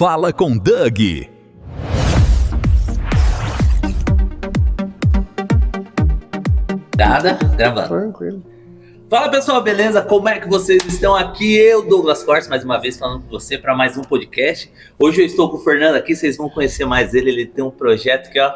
Fala com Doug. Gravando. Tranquilo. Fala pessoal, beleza? Como é que vocês estão? Aqui eu, Douglas Cortes, mais uma vez falando com você para mais um podcast. Hoje eu estou com o Fernando aqui, vocês vão conhecer mais ele. Ele tem um projeto que, eu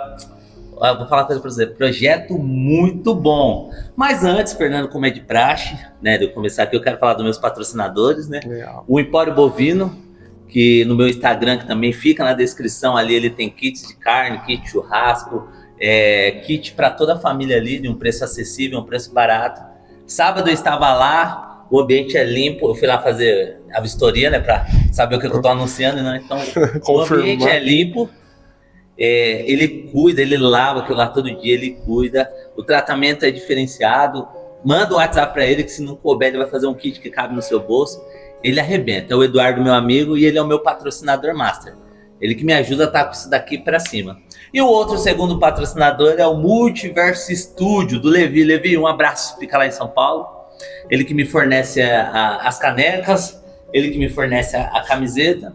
vou falar uma coisa para você, projeto muito bom. Mas antes, Fernando, como é de praxe, né, de eu começar aqui, eu quero falar dos meus patrocinadores, né? Legal. O Empório Bovino, que no meu Instagram, que também fica na descrição ali, ele tem kits de carne, kit churrasco, kit para toda a família ali, de um preço acessível, um preço barato. Sábado eu estava lá, o ambiente é limpo, eu fui lá fazer a vistoria, né, para saber o que eu estou anunciando, né? Então o ambiente é limpo, ele cuida, ele lava aquilo lá todo dia, ele cuida, o tratamento é diferenciado. Manda um WhatsApp para ele que se não couber ele vai fazer um kit que cabe no seu bolso, ele arrebenta. É o Eduardo, meu amigo, e ele é o meu patrocinador master, ele que me ajuda a estar com isso daqui para cima. E o outro, segundo patrocinador, é o Multiverso Studio, do Levi. Levi, um abraço, fica lá em São Paulo. Ele que me fornece as canecas, ele que me fornece a camiseta.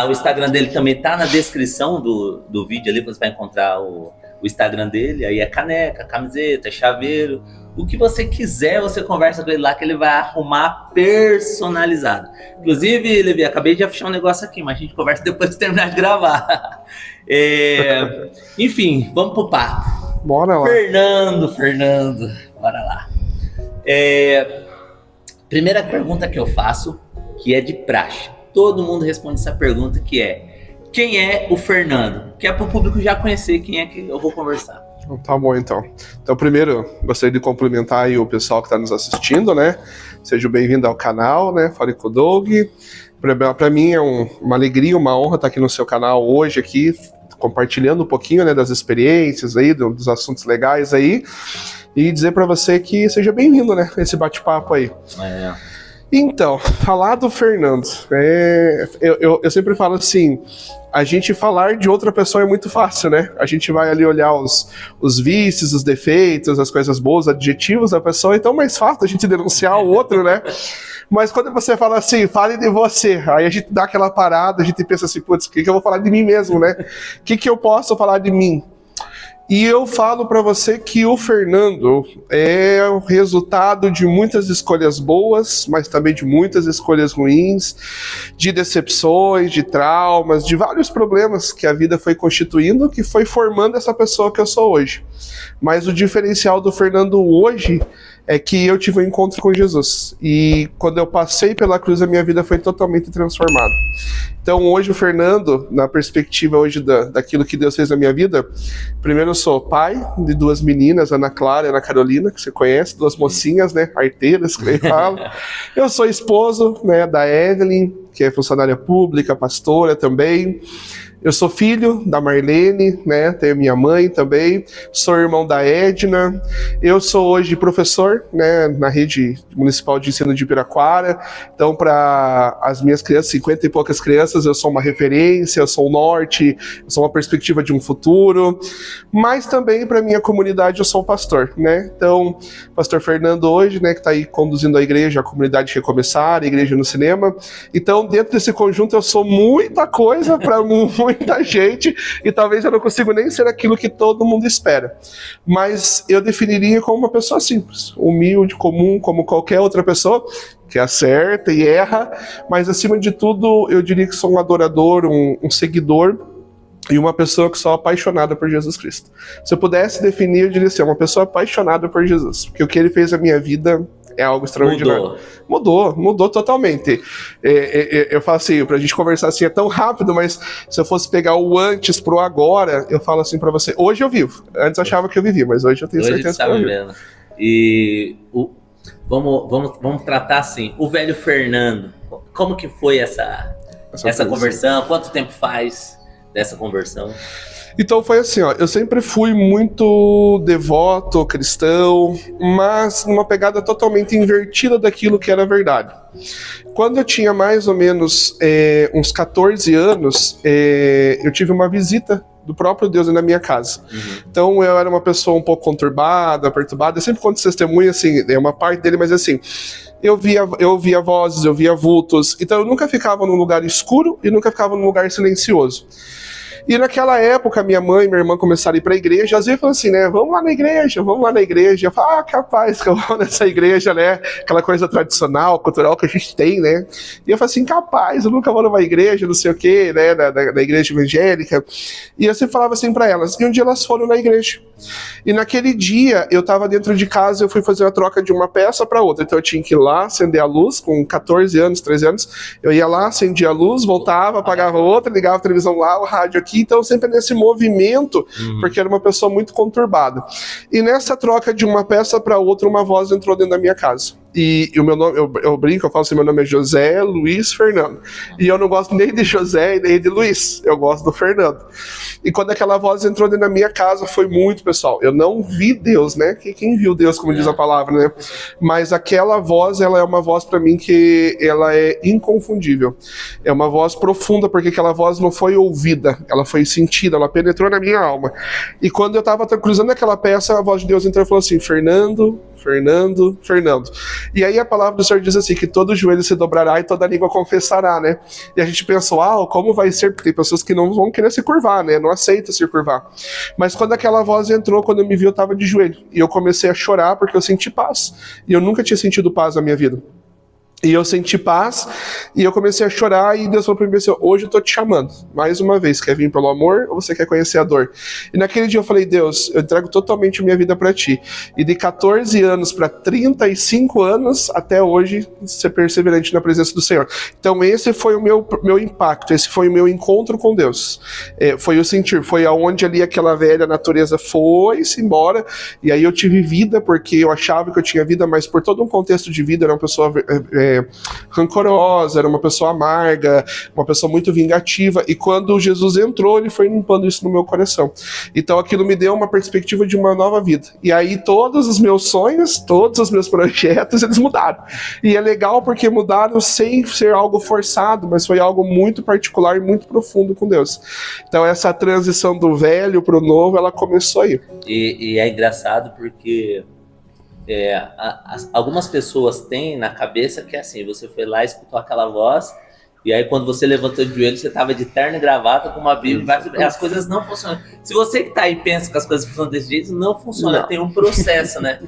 O Instagram dele também está na descrição do vídeo ali, você vai encontrar o Instagram dele. Aí é caneca, camiseta, chaveiro. O que você quiser, você conversa com ele lá que ele vai arrumar personalizado. Inclusive, Levi, acabei de fechar um negócio aqui, mas a gente conversa depois de terminar de gravar. Enfim, vamos pro papo. Bora lá. Fernando, bora lá. Primeira pergunta que eu faço, que é de praxe. Todo mundo responde essa pergunta, que é: quem é o Fernando? Que é pro público já conhecer quem é que eu vou conversar. Tá bom, então. Então, primeiro, gostaria de cumprimentar aí o pessoal que está nos assistindo, né? Seja bem-vindo ao canal, né? Fale com o Doug. Para mim é uma alegria, uma honra estar aqui no seu canal hoje, aqui, compartilhando um pouquinho, né, das experiências aí, dos assuntos legais aí. E dizer para você que seja bem-vindo, né? Esse bate-papo aí. Então, falar do Fernando, eu sempre falo assim, a gente falar de outra pessoa é muito fácil, né? A gente vai ali olhar os vícios, os defeitos, as coisas boas, adjetivos da pessoa, então é mais fácil a gente denunciar o outro, né? Mas quando você fala assim, fale de você, aí a gente dá aquela parada, a gente pensa assim, putz, o que eu vou falar de mim mesmo, né? O que eu posso falar de mim? E eu falo para você que o Fernando é o resultado de muitas escolhas boas, mas também de muitas escolhas ruins, de decepções, de traumas, de vários problemas que a vida foi constituindo, que foi formando essa pessoa que eu sou hoje. Mas o diferencial do Fernando hoje é que eu tive um encontro com Jesus. E quando eu passei pela cruz, a minha vida foi totalmente transformada. Então hoje o Fernando, na perspectiva hoje daquilo que Deus fez na minha vida, primeiro eu sou pai de duas meninas, Ana Clara e Ana Carolina, que você conhece, duas mocinhas, né, arteiras, que ele fala. Eu sou esposo, né, da Evelyn, que é funcionária pública, pastora também. Eu sou filho da Marlene, né? Tenho minha mãe também. Sou irmão da Edna. Eu sou hoje professor, né? Na rede municipal de ensino de Ibiraquara. Então, para as minhas crianças, 50 e poucas crianças, eu sou uma referência, eu sou o norte, eu sou uma perspectiva de um futuro. Mas também para minha comunidade eu sou um pastor, né? Então, pastor Fernando hoje, né? Que está aí conduzindo a igreja, a comunidade Recomeçar, a igreja no cinema. Então, dentro desse conjunto eu sou muita coisa para muita gente, e talvez eu não consiga nem ser aquilo que todo mundo espera. Mas eu definiria como uma pessoa simples, humilde, comum, como qualquer outra pessoa, que acerta e erra, mas acima de tudo eu diria que sou um adorador, um seguidor, e uma pessoa que sou apaixonada por Jesus Cristo. Se eu pudesse definir, eu diria assim, uma pessoa apaixonada por Jesus, porque o que ele fez na minha vida é algo extraordinário. Mudou totalmente. Eu falo assim, pra gente conversar assim, é tão rápido, mas se eu fosse pegar o antes pro agora, eu falo assim pra você, hoje eu vivo. Antes eu achava que eu vivia, mas hoje eu tenho certeza que eu vivo. E vamos tratar assim, o velho Fernando, como que foi essa conversão? Quanto tempo faz dessa conversão? Então foi assim, ó, eu sempre fui muito devoto, cristão, mas numa pegada totalmente invertida daquilo que era verdade. Quando eu tinha mais ou menos uns 14 anos, eu tive uma visita do próprio Deus na minha casa. Então eu era uma pessoa um pouco conturbada, perturbada, eu sempre conto testemunho, assim, é uma parte dele, mas assim, eu via vozes, eu via vultos. Então eu nunca ficava num lugar escuro e nunca ficava num lugar silencioso. E naquela época, minha mãe e minha irmã começaram a ir pra igreja, às vezes falavam assim, né, vamos lá na igreja, vamos lá na igreja. Eu falava, capaz que eu vou nessa igreja, né, aquela coisa tradicional, cultural que a gente tem, né. E eu falei assim, capaz, eu nunca vou numa igreja, não sei o quê, né, na igreja evangélica. E eu sempre falava assim pra elas, e um dia elas foram na igreja. E naquele dia, eu tava dentro de casa, eu fui fazer a troca de uma peça pra outra, então eu tinha que ir lá, acender a luz, com 14 anos, 13 anos, eu ia lá, acendia a luz, voltava, apagava outra, ligava a televisão lá, o rádio aqui, então sempre nesse movimento, porque era uma pessoa muito conturbada. E nessa troca de uma peça para outra, uma voz entrou dentro da minha casa. E o meu nome, eu brinco, eu falo assim, meu nome é José Luiz Fernando. E eu não gosto nem de José e nem de Luiz, eu gosto do Fernando. E quando aquela voz entrou dentro da minha casa, foi muito, pessoal. Eu não vi Deus, né? Quem viu Deus, como diz a palavra, né? Mas aquela voz, ela é uma voz para mim que ela é inconfundível. É uma voz profunda, porque aquela voz não foi ouvida, ela foi sentida, ela penetrou na minha alma. E quando eu estava cruzando aquela peça, a voz de Deus entrou e falou assim, Fernando, Fernando, Fernando. E aí a palavra do Senhor diz assim, que todo joelho se dobrará e toda língua confessará, né? E a gente pensa, como vai ser? Porque tem pessoas que não vão querer se curvar, né? Não aceitam se curvar. Mas quando aquela voz entrou, quando eu me vi, eu estava de joelho. E eu comecei a chorar porque eu senti paz. E eu nunca tinha sentido paz na minha vida. E eu senti paz, e eu comecei a chorar, e Deus falou para mim assim, hoje eu tô te chamando, mais uma vez, quer vir pelo amor, ou você quer conhecer a dor? E naquele dia eu falei, Deus, eu entrego totalmente a minha vida para ti, e de 14 anos para 35 anos, até hoje, ser perseverante na presença do Senhor. Então esse foi o meu impacto, esse foi o meu encontro com Deus, foi o sentir, foi aonde ali aquela velha natureza foi-se embora, e aí eu tive vida, porque eu achava que eu tinha vida, mas por todo um contexto de vida, eu era uma pessoa rancorosa, era uma pessoa amarga, uma pessoa muito vingativa, e quando Jesus entrou, ele foi limpando isso no meu coração. Então aquilo me deu uma perspectiva de uma nova vida. E aí todos os meus sonhos, todos os meus projetos, eles mudaram. E é legal porque mudaram sem ser algo forçado, mas foi algo muito particular e muito profundo com Deus. Então essa transição do velho pro novo, ela começou aí. E é engraçado porque algumas pessoas têm na cabeça que é assim, você foi lá, escutou aquela voz, e aí quando você levantou de joelho, você estava de terno e gravata com uma Bíblia, as coisas não funcionam. Se você que está aí pensa que as coisas funcionam desse jeito, não funciona, não. Tem um processo, né?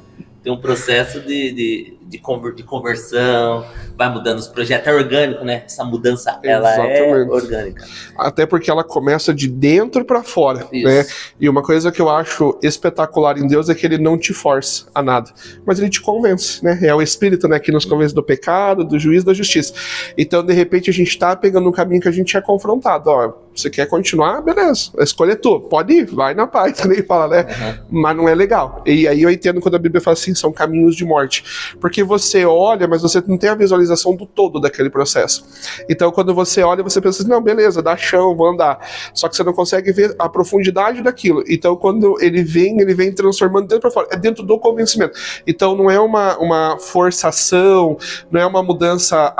Tem um processo de conversão, vai mudando os projetos, é orgânico, né? Essa mudança, ela é orgânica. Até porque ela começa de dentro para fora, né? E uma coisa que eu acho espetacular em Deus é que ele não te força a nada, mas ele te convence, né? É o Espírito, né, que nos convence do pecado, do juízo, da justiça. Então, de repente, a gente tá pegando um caminho que a gente é confrontado, você quer continuar? Beleza, a escolha é tua, pode ir, vai na paz, que nem fala, né? Mas não é legal. E aí eu entendo quando a Bíblia fala assim, são caminhos de morte, porque você olha, mas você não tem a visualização do todo daquele processo. Então quando você olha, você pensa assim, não, beleza, dá chão, vou andar, só que você não consegue ver a profundidade daquilo. Então quando ele vem transformando dentro para fora, é dentro do convencimento. Então não é uma forçação, não é uma mudança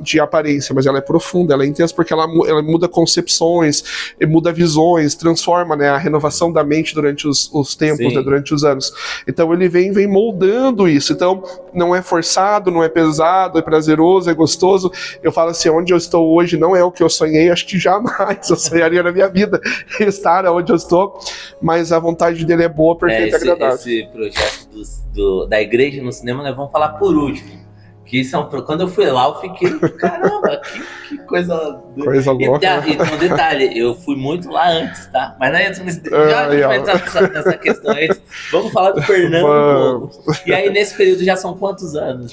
de aparência, mas ela é profunda, ela é intensa, porque ela muda concepções, muda visões, transforma, né, a renovação da mente durante os tempos, né, durante os anos. Então ele vem moldando isso. Então não é forçado, não é pesado, é prazeroso, é gostoso. Eu falo assim, onde eu estou hoje não é o que eu sonhei, acho que jamais eu sonharia na minha vida estar onde eu estou, mas a vontade dele é boa, perfeita e agradável. Esse projeto da igreja no cinema, nós vamos falar por último. Que quando eu fui lá, eu fiquei, caramba, que coisa louca. E um detalhe, eu fui muito lá antes, tá? Mas não é antes, já a gente vai entrar nessa questão aí. Vamos falar do Fernando um pouco. E aí, nesse período, já são quantos anos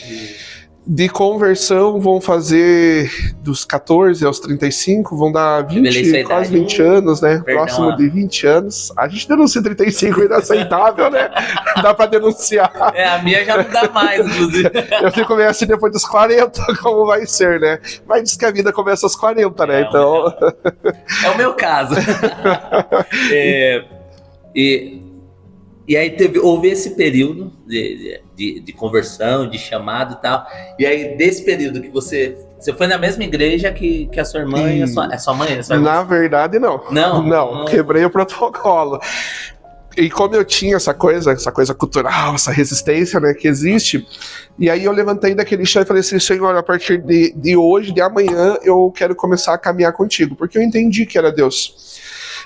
de conversão? Vão fazer dos 14 aos 35, vão dar 20, quase 20 anos, né? Perdão, próximo de 20 anos. A gente denuncia 35, ainda aceitável, né? Dá pra denunciar. A minha já não dá mais, inclusive. Eu fico meio assim depois dos 40, como vai ser, né? Mas diz que a vida começa aos 40, né? Então... É o meu caso. E aí houve esse período de conversão, de chamado e tal. E aí, desse período que você foi na mesma igreja que a sua irmã e a sua mãe? Na verdade, não. Não? Quebrei o protocolo. E como eu tinha essa coisa cultural, essa resistência, né, que existe, e aí eu levantei daquele chão e falei assim, Senhor, a partir de hoje, de amanhã, eu quero começar a caminhar contigo, porque eu entendi que era Deus.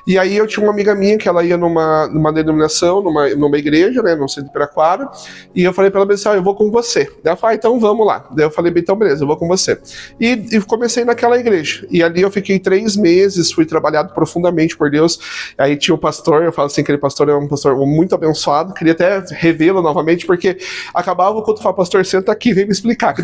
E aí eu tinha uma amiga minha que ela ia numa denominação, numa igreja, né, no centro de Piraquara, e eu falei pra ela assim, eu vou com você. Daí ela falou, então vamos lá. Daí eu falei, então beleza, eu vou com você. E comecei naquela igreja. E ali eu fiquei 3 meses, fui trabalhado profundamente por Deus. Aí tinha o pastor, eu falo assim, aquele pastor é um pastor muito abençoado, queria até revê-lo novamente, porque acabava o culto, eu falava, pastor, senta aqui, vem me explicar.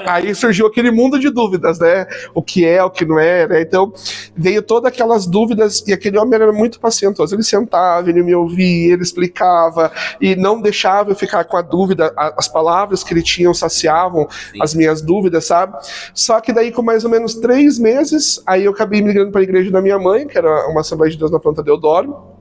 Aí surgiu aquele mundo de dúvidas, né, o que é, o que não é, né, então veio todas aquelas dúvidas, e aquele homem era muito pacientoso, ele sentava, ele me ouvia, ele explicava, e não deixava eu ficar com a dúvida, as palavras que ele tinha saciavam as minhas dúvidas, sabe? Só que daí com mais ou menos 3 meses, aí eu acabei migrando para a igreja da minha mãe, que era uma Assembleia de Deus na Planta Deodoro,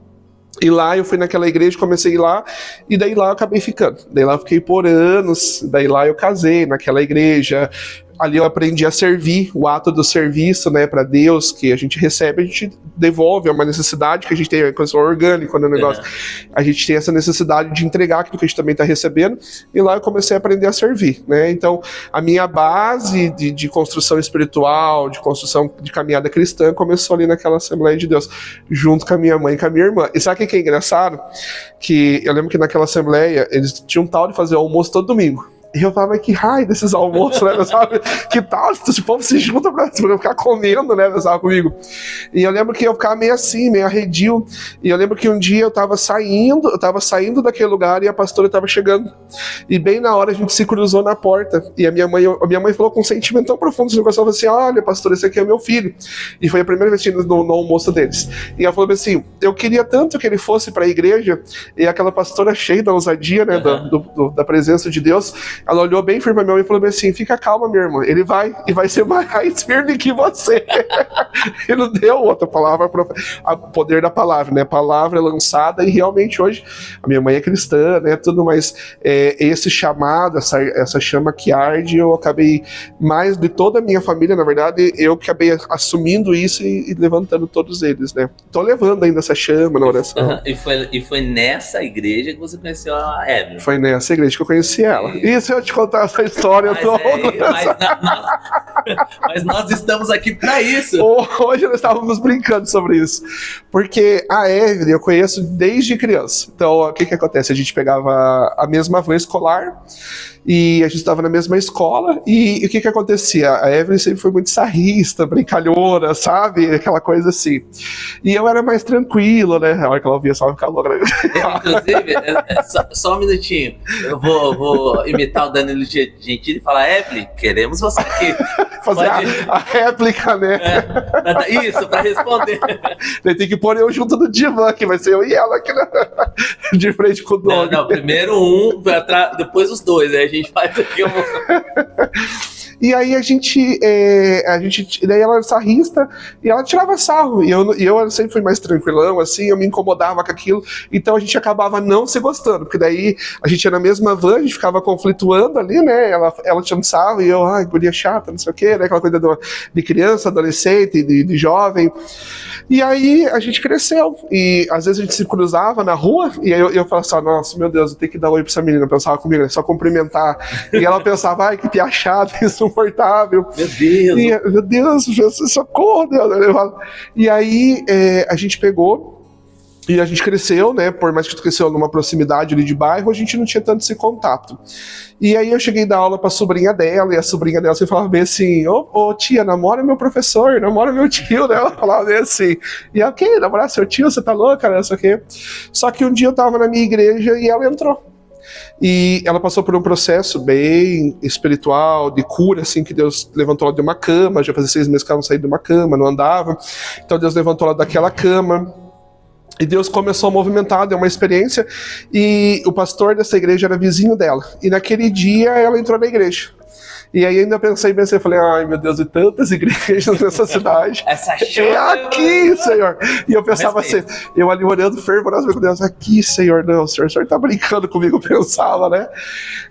e lá eu fui naquela igreja, comecei a ir lá, e daí lá eu acabei ficando. Daí lá eu fiquei por anos, daí lá eu casei naquela igreja. Ali eu aprendi a servir, o ato do serviço, né, para Deus, que a gente recebe, a gente devolve, é uma necessidade que a gente tem, é coisa orgânica, né, negócio. A gente tem essa necessidade de entregar aquilo que a gente também está recebendo, e lá eu comecei a aprender a servir, né, então a minha base de construção espiritual, de construção de caminhada cristã, começou ali naquela Assembleia de Deus, junto com a minha mãe e com a minha irmã. E sabe o que é engraçado? Que eu lembro que naquela Assembleia, eles tinham um tal de fazer almoço todo domingo. E eu falava, que raio desses almoços, né, sabe? Que tal? Esse povo se junta pra ficar comendo, né, sabe, comigo. E eu lembro que eu ficava meio assim, meio arredio. E eu lembro que um dia eu tava saindo daquele lugar e a pastora tava chegando. E bem na hora a gente se cruzou na porta. E a minha mãe falou com um sentimento tão profundo, ela falou assim, olha, pastor, esse aqui é meu filho. E foi a primeira vez no almoço deles. E ela falou assim, eu queria tanto que ele fosse pra igreja, e aquela pastora cheia da ousadia, né, da presença de Deus, ela olhou bem firme pra minha mãe e falou assim, fica calma, minha irmã, ele vai, e vai ser mais firme que você. E não deu outra palavra, o poder da palavra, né, a palavra é lançada, e realmente hoje, a minha mãe é cristã, né, tudo, mas esse chamado, essa chama que arde, eu acabei, mais de toda a minha família, na verdade, eu acabei assumindo isso e levantando todos eles, né. Tô levando ainda essa chama na oração. E foi nessa igreja que você conheceu a Evelyn? Foi nessa igreja que eu conheci ela. Isso eu te contar essa história toda. Mas nós estamos aqui para isso. Hoje nós estávamos brincando sobre isso. Porque a Evelyn eu conheço desde criança. Então, o que acontece? A gente pegava a mesma van escolar e a gente estava na mesma escola, e o que acontecia? A Evelyn sempre foi muito sarrista, brincalhona, sabe? Aquela coisa assim. E eu era mais tranquilo, né? A hora que ela ouvia só ficar louca. Inclusive, só um minutinho. Eu vou imitar o Danilo Gentili e falar, Evelyn, queremos você aqui. Fazer a réplica, né? Isso, para responder. Tem que pôr eu junto do divã, que vai ser eu e ela aqui de frente com o Doug. Não, primeiro um, depois os dois, aí a gente faz aqui um... E aí daí ela era sarrista e ela tirava sarro, e eu sempre fui mais tranquilão, assim, eu me incomodava com aquilo, então a gente acabava não se gostando, porque daí a gente ia na mesma van, a gente ficava conflituando ali, né, ela tirando sarro e eu, guria chata, não sei o que, né, aquela coisa de criança, adolescente, de jovem. E aí a gente cresceu, e às vezes a gente se cruzava na rua, e aí eu falava assim, nossa, meu Deus, eu tenho que dar oi pra essa menina, pensava comigo, é só cumprimentar, e ela pensava, ai, que pia chata, insuportável. Meu Deus! E, meu Deus, socorro, Deus. E aí a gente pegou, e a gente cresceu, né, por mais que cresceu numa proximidade ali de bairro, a gente não tinha tanto esse contato. E aí eu cheguei a dar aula pra sobrinha dela, e a sobrinha dela sempre falava bem assim, ô tia, namora meu professor, namora meu tio, né, ela falava bem assim, e eu, ok, namorar seu tio, você tá louca, né, isso aqui. Só que um dia eu tava na minha igreja e ela entrou. E ela passou por um processo bem espiritual, de cura, assim, que Deus levantou ela de uma cama, já fazia 6 meses que ela não saía de uma cama, não andava, então Deus levantou ela daquela cama, e Deus começou a movimentar, deu uma experiência, e o pastor dessa igreja era vizinho dela, e naquele dia ela entrou na igreja. E aí ainda pensei, falei, ai meu Deus, e tantas igrejas nessa cidade. Essa chave é aqui, Senhor. E eu pensava assim, eu ali orando fervorosamente com Deus, aqui, Senhor, não, o senhor tá brincando comigo, eu pensava, né?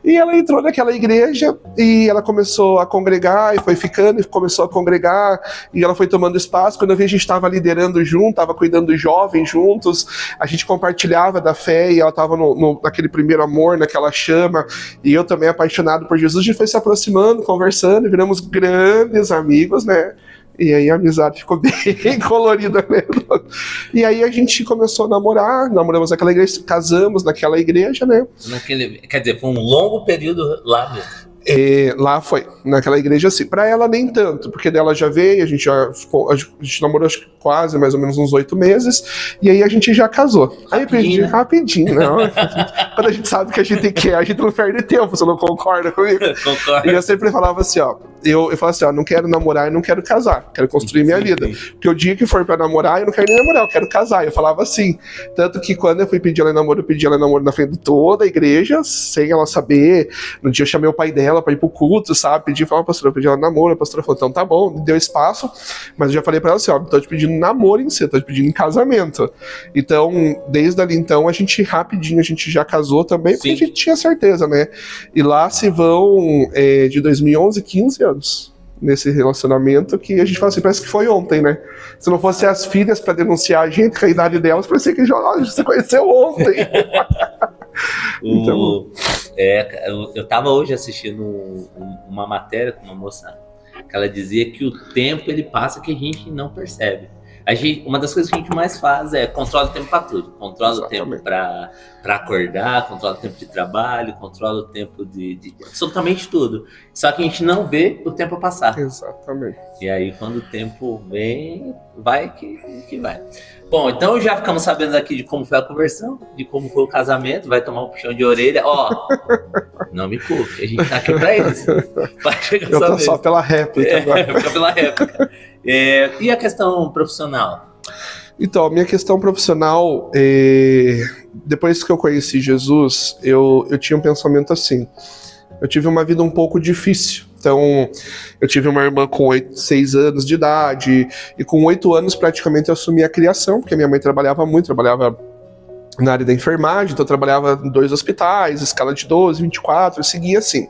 E ela entrou naquela igreja e ela começou a congregar e foi ficando e começou a congregar e ela foi tomando espaço. Quando eu vi, a gente estava liderando junto, estava cuidando dos jovens juntos, a gente compartilhava da fé e ela estava naquele primeiro amor, naquela chama, e eu também apaixonado por Jesus. A gente foi se aproximando, conversando, viramos grandes amigos, né? E aí a amizade ficou bem colorida mesmo. E aí a gente começou a namorar, namoramos naquela igreja, casamos naquela igreja, né? Quer dizer, foi um longo período lá mesmo. Lá foi, naquela igreja assim. Pra ela nem tanto, porque dela já veio, a gente namorou acho que quase mais ou menos uns 8 meses, e aí a gente já casou. Aí pedi rapidinho, não. Quando a gente sabe que a gente quer, a gente não perde tempo, você não concorda comigo? Concordo. E eu sempre falava assim, ó, eu falava assim, ó, não quero namorar e não quero casar, quero construir minha vida. Porque o dia que for pra namorar, eu não quero nem namorar, eu quero casar. Eu falava assim, tanto que quando eu fui pedir ela em namoro, eu pedi ela em namoro na frente de toda a igreja, sem ela saber. No dia eu chamei o pai dela pra ir pro culto, sabe? Pedi, falei, pastora, eu pedi ela namoro, a pastora falou, então tá bom, deu espaço, mas eu já falei pra ela assim, ó, tô te pedindo namoro em si, tô te pedindo em casamento. Então, desde ali então, a gente rapidinho, a gente já casou também, porque a gente tinha certeza, né? E lá se vão, de 2011, 15 anos nesse relacionamento, que a gente fala assim, parece que foi ontem, né? Se não fosse as filhas pra denunciar a gente, com a idade delas, parecia que a gente se conheceu ontem. Então... eu tava hoje assistindo uma matéria com uma moça que ela dizia que o tempo ele passa que a gente não percebe. Uma das coisas que a gente mais faz é controla o tempo para tudo. Controla o tempo para acordar, controla o tempo de trabalho, controla o tempo de absolutamente tudo. Só que a gente não vê o tempo passar. Exatamente. E aí quando o tempo vem, vai que vai. Bom, então já ficamos sabendo aqui de como foi a conversão, de como foi o casamento, vai tomar um puxão de orelha. Ó, não me culpe, a gente tá aqui pra isso. Eu tô só pela réplica agora. Só pela réplica. E a questão profissional? Então, a minha questão profissional, depois que eu conheci Jesus, eu tinha um pensamento assim. Eu tive uma vida um pouco difícil. Então, eu tive uma irmã com 6 anos de idade, e com 8 anos praticamente eu assumi a criação, porque minha mãe trabalhava muito, trabalhava na área da enfermagem, então eu trabalhava em 2 hospitais, escala de 12, 24, eu seguia assim.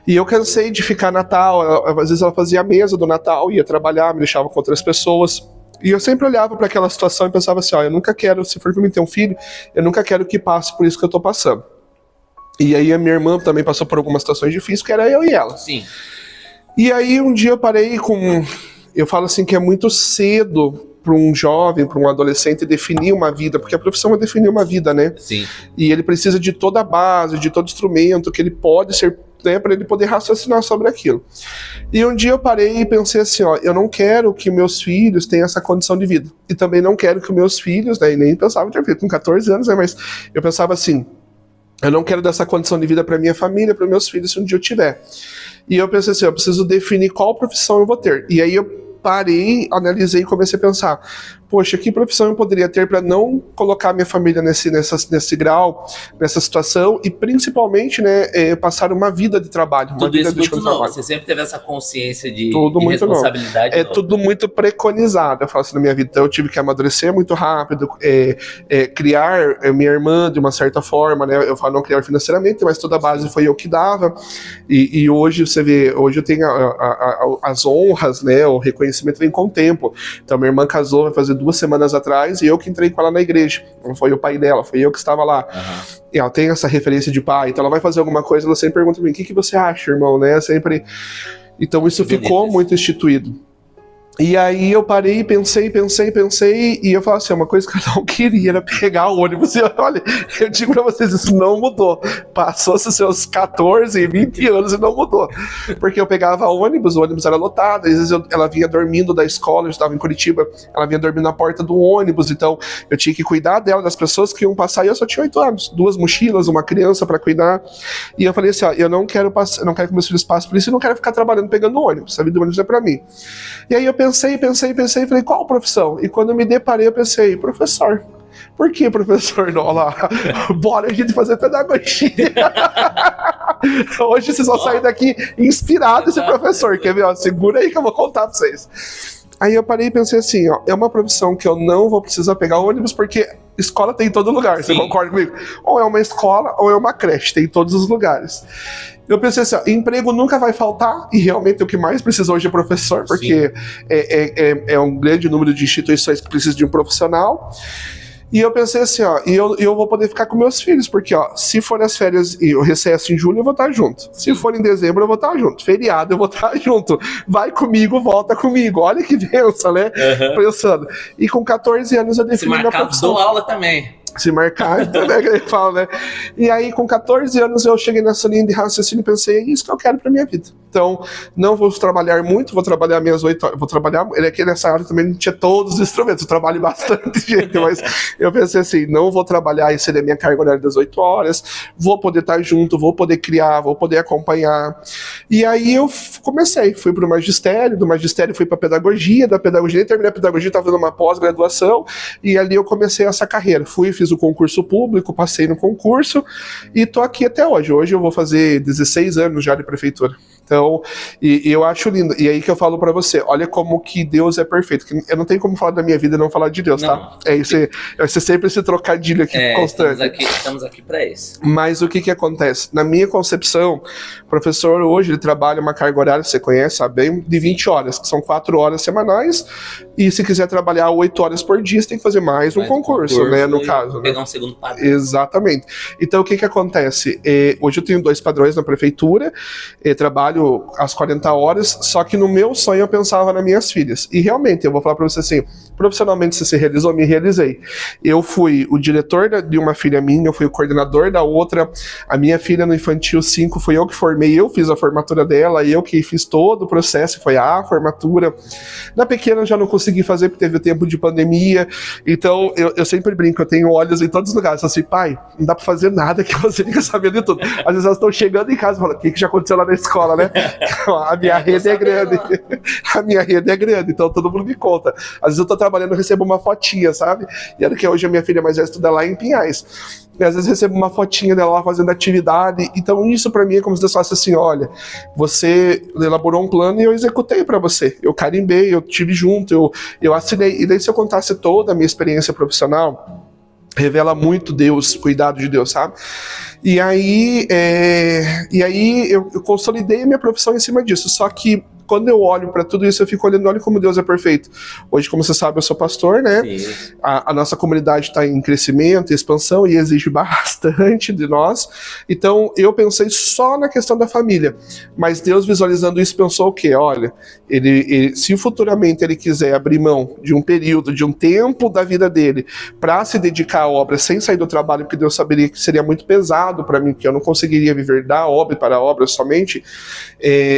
E eu cansei de ficar Natal, às vezes ela fazia a mesa do Natal, ia trabalhar, me deixava com outras pessoas. E eu sempre olhava para aquela situação e pensava assim, ó, eu nunca quero, se for para mim ter um filho, eu nunca quero que passe por isso que eu tô passando. E aí a minha irmã também passou por algumas situações difíceis, que era eu e ela. Sim. E aí um dia eu parei com... Eu falo assim que é muito cedo para um jovem, para um adolescente definir uma vida, porque a profissão é definir uma vida, né? Sim. E ele precisa de toda a base, de todo instrumento que ele pode ser, né, para ele poder raciocinar sobre aquilo. E um dia eu parei e pensei assim, ó, eu não quero que meus filhos tenham essa condição de vida. E também não quero que meus filhos, né, e nem pensava ter feito com 14 anos, né, mas eu pensava assim, eu não quero dar essa condição de vida para minha família, para meus filhos, se um dia eu tiver. E eu pensei assim, eu preciso definir qual profissão eu vou ter. E aí eu parei, analisei e comecei a pensar, poxa, que profissão eu poderia ter para não colocar minha família nesse grau, nessa situação, e principalmente, né, passar uma vida de trabalho. Uma tudo vida isso muito novo, você sempre teve essa consciência de responsabilidade. Novo. Tudo muito preconizado, eu falo assim, na minha vida. Então eu tive que amadurecer muito rápido, criar minha irmã de uma certa forma, né, eu falo não criar financeiramente, mas toda a base foi eu que dava, e hoje você vê, hoje eu tenho as honras, né, o reconhecimento vem com o tempo. Então minha irmã casou, vai fazer 2 semanas atrás, e eu que entrei com ela na igreja. Não foi o pai dela, foi eu que estava lá. Uhum. E ela tem essa referência de pai, então ela vai fazer alguma coisa, ela sempre pergunta pra mim, o que você acha, irmão, né? Sempre... Então isso ficou muito instituído. E aí eu parei, pensei, e eu falei assim, uma coisa que eu não queria era pegar o ônibus. E olha, eu digo pra vocês, isso não mudou. Passou-se seus 14, 20 anos e não mudou. Porque eu pegava o ônibus era lotado, às vezes ela vinha dormindo da escola, eu estava em Curitiba, ela vinha dormindo na porta do ônibus, então eu tinha que cuidar dela, das pessoas que iam passar, e eu só tinha 8 anos, 2 mochilas, uma criança pra cuidar. E eu falei assim, ó, eu não quero que meus filhos passem por isso, eu não quero ficar trabalhando pegando ônibus, a vida do ônibus é pra mim. E aí eu pensei, falei, qual profissão? E quando eu me deparei, eu pensei, professor. Por que, professor? Não, olha lá, bora a gente fazer pedagogia. Hoje vocês vão sair daqui inspirados, esse professor. Quer ver? Ó, segura aí que eu vou contar pra vocês. Aí eu parei e pensei assim, ó, é uma profissão que eu não vou precisar pegar ônibus, porque escola tem em todo lugar, Sim. Você concorda comigo? Ou é uma escola, ou é uma creche, tem em todos os lugares. Eu pensei assim, ó, emprego nunca vai faltar, e realmente o que mais precisa hoje é professor, porque é um grande número de instituições que precisam de um profissional. E eu pensei assim, ó, e eu vou poder ficar com meus filhos, porque, ó, se for as férias e o recesso em julho, eu vou estar junto. Se for em dezembro, eu vou estar junto. Feriado, eu vou estar junto. Vai comigo, volta comigo. Olha que benção, né? Pensando. E com 14 anos eu defini minha profissão. Dou aula também. Se marcar, então, né, que ele fala, né? E aí, com 14 anos, eu cheguei nessa linha de raciocínio e pensei, é isso que eu quero pra minha vida. Então, não vou trabalhar muito, vou trabalhar minhas 8 horas, vou trabalhar, ele aqui nessa área também não tinha todos os instrumentos, eu trabalho bastante, gente, mas eu pensei assim, não vou trabalhar e seria minha carga horária das 8 horas, vou poder estar junto, vou poder criar, vou poder acompanhar. E aí eu comecei, fui pro magistério, do magistério fui pra pedagogia, da pedagogia, terminei a pedagogia, estava fazendo uma pós-graduação, e ali eu comecei essa carreira, fiz o concurso público, passei no concurso e tô aqui até hoje. Hoje eu vou fazer 16 anos já de prefeitura. Então, e eu acho lindo. E aí que eu falo pra você, olha como que Deus é perfeito. Que eu não tenho como falar da minha vida e não falar de Deus, não. Tá? É isso, você sempre esse trocadilho aqui constante. Estamos aqui pra isso. Mas o que acontece? Na minha concepção, o professor hoje ele trabalha uma carga horária, você conhece, sabe bem, de 20 horas, que são 4 horas semanais. E se quiser trabalhar 8 horas por dia, você tem que fazer mais um concurso, né, no caso. Pegar um segundo padrão. Exatamente. Então, o que acontece? Hoje eu tenho 2 padrões na prefeitura, trabalho às 40 horas, só que no meu sonho eu pensava nas minhas filhas. E realmente, eu vou falar pra você assim, profissionalmente você se realizou? Me realizei. Eu fui o diretor de uma filha minha, eu fui o coordenador da outra, a minha filha no Infantil 5 foi eu que formei, eu fiz a formatura dela, eu que fiz todo o processo, foi a formatura. Na pequena eu já não consegui fazer porque teve o tempo de pandemia, então eu sempre brinco, eu tenho olhos em todos os lugares, assim, pai, não dá pra fazer nada que você fica sabendo de tudo. Às vezes elas estão chegando em casa e falam, o que já aconteceu lá na escola, né? A minha rede é grande. A minha rede é grande, então todo mundo me conta. Às vezes eu tô trabalhando e recebo uma fotinha, sabe? E era que hoje a minha filha mais velha estuda lá em Pinhais. E às vezes recebo uma fotinha dela lá fazendo atividade. Então isso pra mim é como se Deus falasse assim, olha, você elaborou um plano e eu executei pra você. Eu carimbei, eu tive junto, eu assinei. E daí se eu contasse toda a minha experiência profissional, revela muito Deus, cuidado de Deus, sabe? E aí eu consolidei a minha profissão em cima disso. Só que quando eu olho para tudo isso, eu fico olhando, olha como Deus é perfeito. Hoje, como você sabe, eu sou pastor, né? A nossa comunidade está em crescimento, expansão e exige bastante de nós. Então, eu pensei só na questão da família. Mas Deus, visualizando isso, pensou o quê? Olha, se futuramente ele quiser abrir mão de um período, de um tempo da vida dele, para se dedicar à obra sem sair do trabalho, porque Deus saberia que seria muito pesado para mim, que eu não conseguiria viver da obra para a obra somente,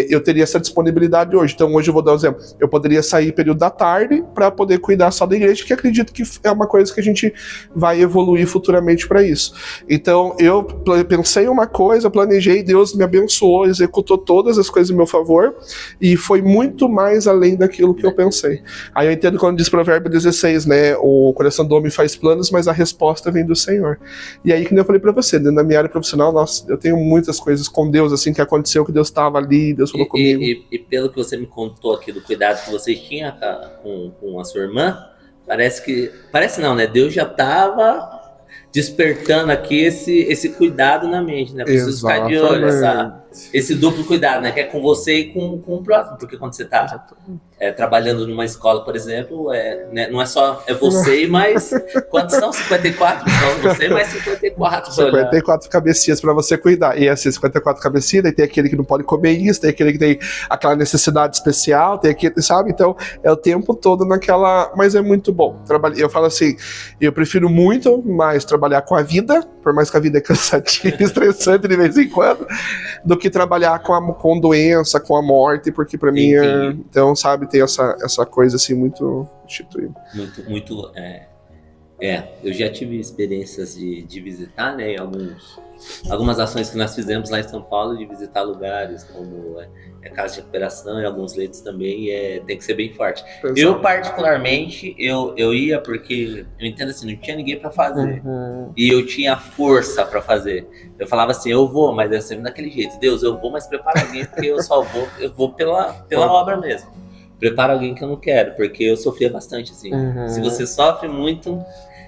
eu teria essa disponibilidade hoje. Então hoje eu vou dar um exemplo, eu poderia sair período da tarde para poder cuidar só da igreja, que acredito que é uma coisa que a gente vai evoluir futuramente para isso. Então eu pensei uma coisa, planejei, Deus me abençoou, executou todas as coisas em meu favor e foi muito mais além daquilo que eu pensei. Aí eu entendo quando diz Provérbio 16, né, o coração do homem faz planos, mas a resposta vem do Senhor. E aí, como eu falei para você, dentro da minha área profissional, nossa, eu tenho muitas coisas com Deus, assim, que aconteceu, que Deus estava ali, Deus falou comigo. E pelo que você me contou aqui do cuidado que você tinha com a sua irmã, parece não, né? Deus já estava despertando aqui esse cuidado na mente, né? Preciso ficar de olho, esse duplo cuidado, né? Que é com você e com o próximo, porque quando você está trabalhando numa escola, por exemplo, né? Não é só você e mais... Quantos são? 54? Então você e mais 54. 54 cabecinhas para você cuidar. E assim, 54 cabecinhas, daí tem aquele que não pode comer isso, tem aquele que tem aquela necessidade especial, tem aquele, sabe? Então, é o tempo todo naquela... Mas é muito bom. Eu falo assim, eu prefiro muito mais trabalhar com a vida, por mais que a vida é cansativa, estressante de vez em quando, do que trabalhar com doença, com a morte, porque para mim então, sabe, tem essa coisa assim muito instituída. Muito Eu já tive experiências de visitar, né, algumas ações que nós fizemos lá em São Paulo, de visitar lugares como casa de recuperação e alguns leitos também, tem que ser bem forte. Exato. Eu, particularmente, eu ia porque eu entendo assim, não tinha ninguém para fazer. E eu tinha força para fazer. Eu falava assim, eu vou, mas é sempre daquele jeito. Deus, eu vou, mas prepara alguém, porque eu vou pela obra mesmo. Prepara alguém que eu não quero, porque eu sofria bastante, assim. Se você sofre muito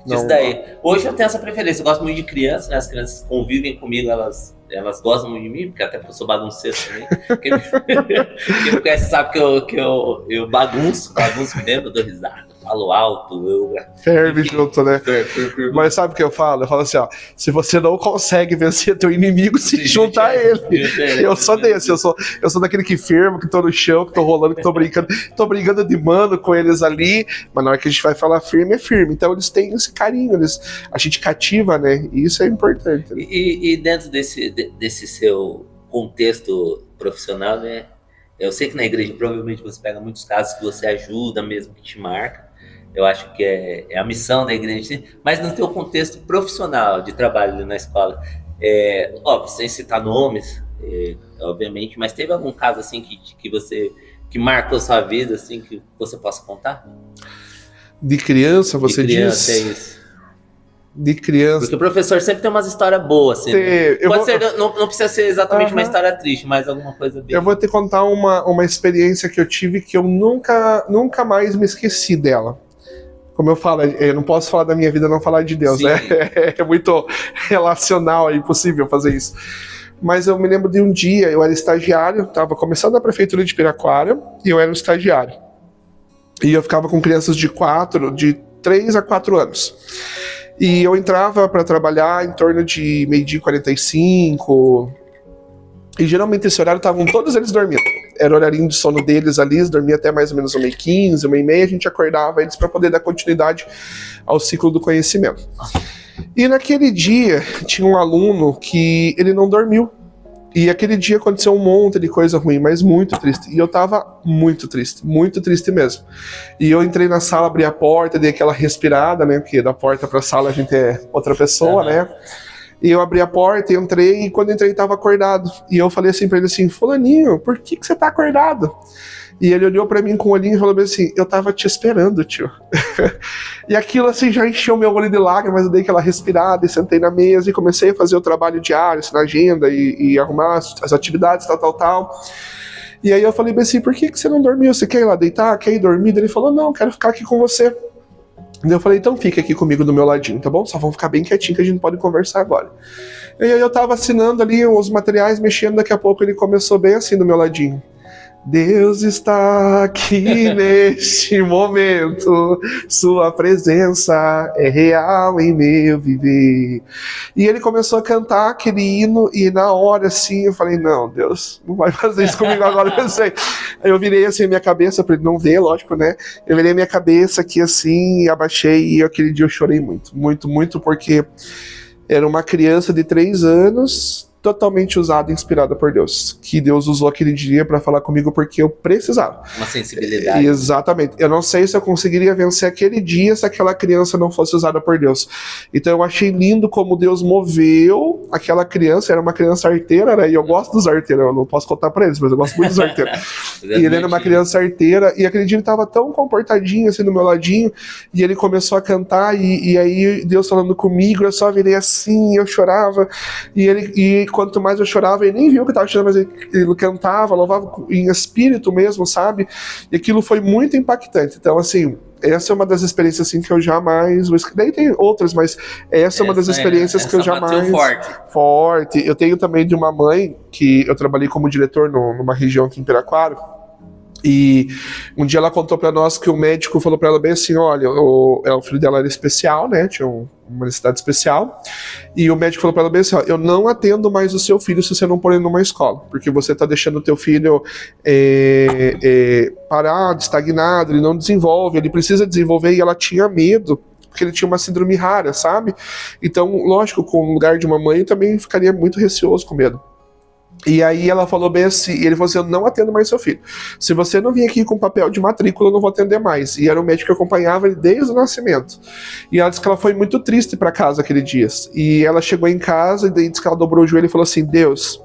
disso daí. Hoje eu tenho essa preferência, eu gosto muito de crianças, né? As crianças convivem comigo, elas gostam muito de mim, porque até porque eu sou bagunceiro também. Quem me conhece sabe que eu bagunço mesmo, eu dou risada, falo alto, ferve junto, né? Mas sabe o que eu falo? Eu falo assim, ó, se você não consegue vencer teu inimigo, se junta a ele. Eu sou desse, eu sou daquele que firmo, que tô no chão, que tô rolando, que tô brincando de mano com eles ali, mas na hora que a gente vai falar firme, é firme. Então eles têm esse carinho, a gente cativa, né? E isso é importante. Né? E dentro desse seu contexto profissional, né? Eu sei que na igreja provavelmente você pega muitos casos que você ajuda mesmo, que te marca. Eu acho que é a missão da igreja, mas no teu contexto profissional de trabalho ali na escola, óbvio, sem citar nomes, obviamente, mas teve algum caso assim que marcou sua vida, assim, que você possa contar? De criança, você diz? É isso. De criança. Porque o professor sempre tem umas histórias boas, assim. Né? Não precisa ser exatamente uma história triste, mas alguma coisa bem. Eu vou te contar uma experiência que eu tive que eu nunca mais me esqueci dela. Como eu falo, eu não posso falar da minha vida e não falar de Deus, Sim. né? É muito relacional, é impossível fazer isso. Mas eu me lembro de um dia, eu era estagiário, estava começando na prefeitura de Piraquara, e eu era um estagiário. E eu ficava com crianças de 3 a 4 anos. E eu entrava para trabalhar em torno de 12h45, e geralmente esse horário estavam todos eles dormindo. Era o horarinho de sono deles ali, eles dormiam até mais ou menos 1h15, 1h30, a gente acordava eles para poder dar continuidade ao ciclo do conhecimento. E naquele dia, tinha um aluno que ele não dormiu. E aquele dia aconteceu um monte de coisa ruim, mas muito triste. E eu tava muito triste mesmo. E eu entrei na sala, abri a porta, dei aquela respirada, né? Porque da porta pra sala a gente é outra pessoa, né? E eu abri a porta, entrei, e quando entrei tava acordado. E eu falei assim pra ele assim, fulaninho, por que você tá acordado? E ele olhou pra mim com o olhinho e falou assim, eu tava te esperando, tio. E aquilo assim já encheu meu olho de lágrimas, eu dei aquela respirada e sentei na mesa e comecei a fazer o trabalho diário, assim, na agenda e arrumar as atividades, tal. E aí eu falei assim, por que você não dormiu? Você quer ir lá deitar? Quer ir dormir? Ele falou, não, quero ficar aqui com você. E eu falei, então fica aqui comigo do meu ladinho, tá bom? Só vamos ficar bem quietinho que a gente pode conversar agora. E aí eu tava assinando ali os materiais, mexendo, daqui a pouco ele começou bem assim do meu ladinho. Deus está aqui neste momento, sua presença é real em meu viver. E ele começou a cantar aquele hino e na hora assim eu falei, não, Deus, não vai fazer isso comigo agora, eu pensei. Aí eu virei assim a minha cabeça para ele não ver, lógico, né? Eu virei minha cabeça aqui assim e abaixei e aquele dia eu chorei muito, porque era uma criança de 3 anos totalmente usada e inspirada por Deus, que Deus usou aquele dia para falar comigo porque eu precisava. Uma sensibilidade. Exatamente. Eu não sei se eu conseguiria vencer aquele dia se aquela criança não fosse usada por Deus. Então eu achei lindo como Deus moveu aquela criança, era uma criança arteira, né? E eu gosto dos arteiros, eu não posso contar para eles, mas eu gosto muito dos arteiros. E ele era uma criança arteira, e aquele dia ele tava tão comportadinho assim do meu ladinho, e ele começou a cantar, e aí Deus falando comigo, eu só virei assim, eu chorava, e quanto mais eu chorava, ele nem viu que eu tava chorando, mas ele cantava, louvava em espírito mesmo, sabe? E aquilo foi muito impactante. Então, assim, essa é uma das experiências assim, que eu jamais vou esquecer. Daí tem outras, mas essa é uma das experiências que eu jamais... Forte. Eu tenho também de uma mãe, que eu trabalhei como diretor numa região aqui em Piraquara, e um dia ela contou pra nós que o médico falou pra ela bem assim, olha, o filho dela era especial, né, tinha uma necessidade especial, e o médico falou pra ela bem assim, ó, eu não atendo mais o seu filho se você não pôr ele numa escola, porque você tá deixando o teu filho parado, estagnado, ele não desenvolve, ele precisa desenvolver, e ela tinha medo, porque ele tinha uma síndrome rara, sabe? Então, lógico, com o lugar de uma mãe, eu também ficaria muito receoso, com medo. E aí ela falou bem assim, e ele falou assim, eu não atendo mais seu filho. Se você não vir aqui com papel de matrícula, eu não vou atender mais. E era um médico que acompanhava ele desde o nascimento. E ela disse que ela foi muito triste para casa aquele dia. E ela chegou em casa e disse que ela dobrou o joelho e falou assim, Deus,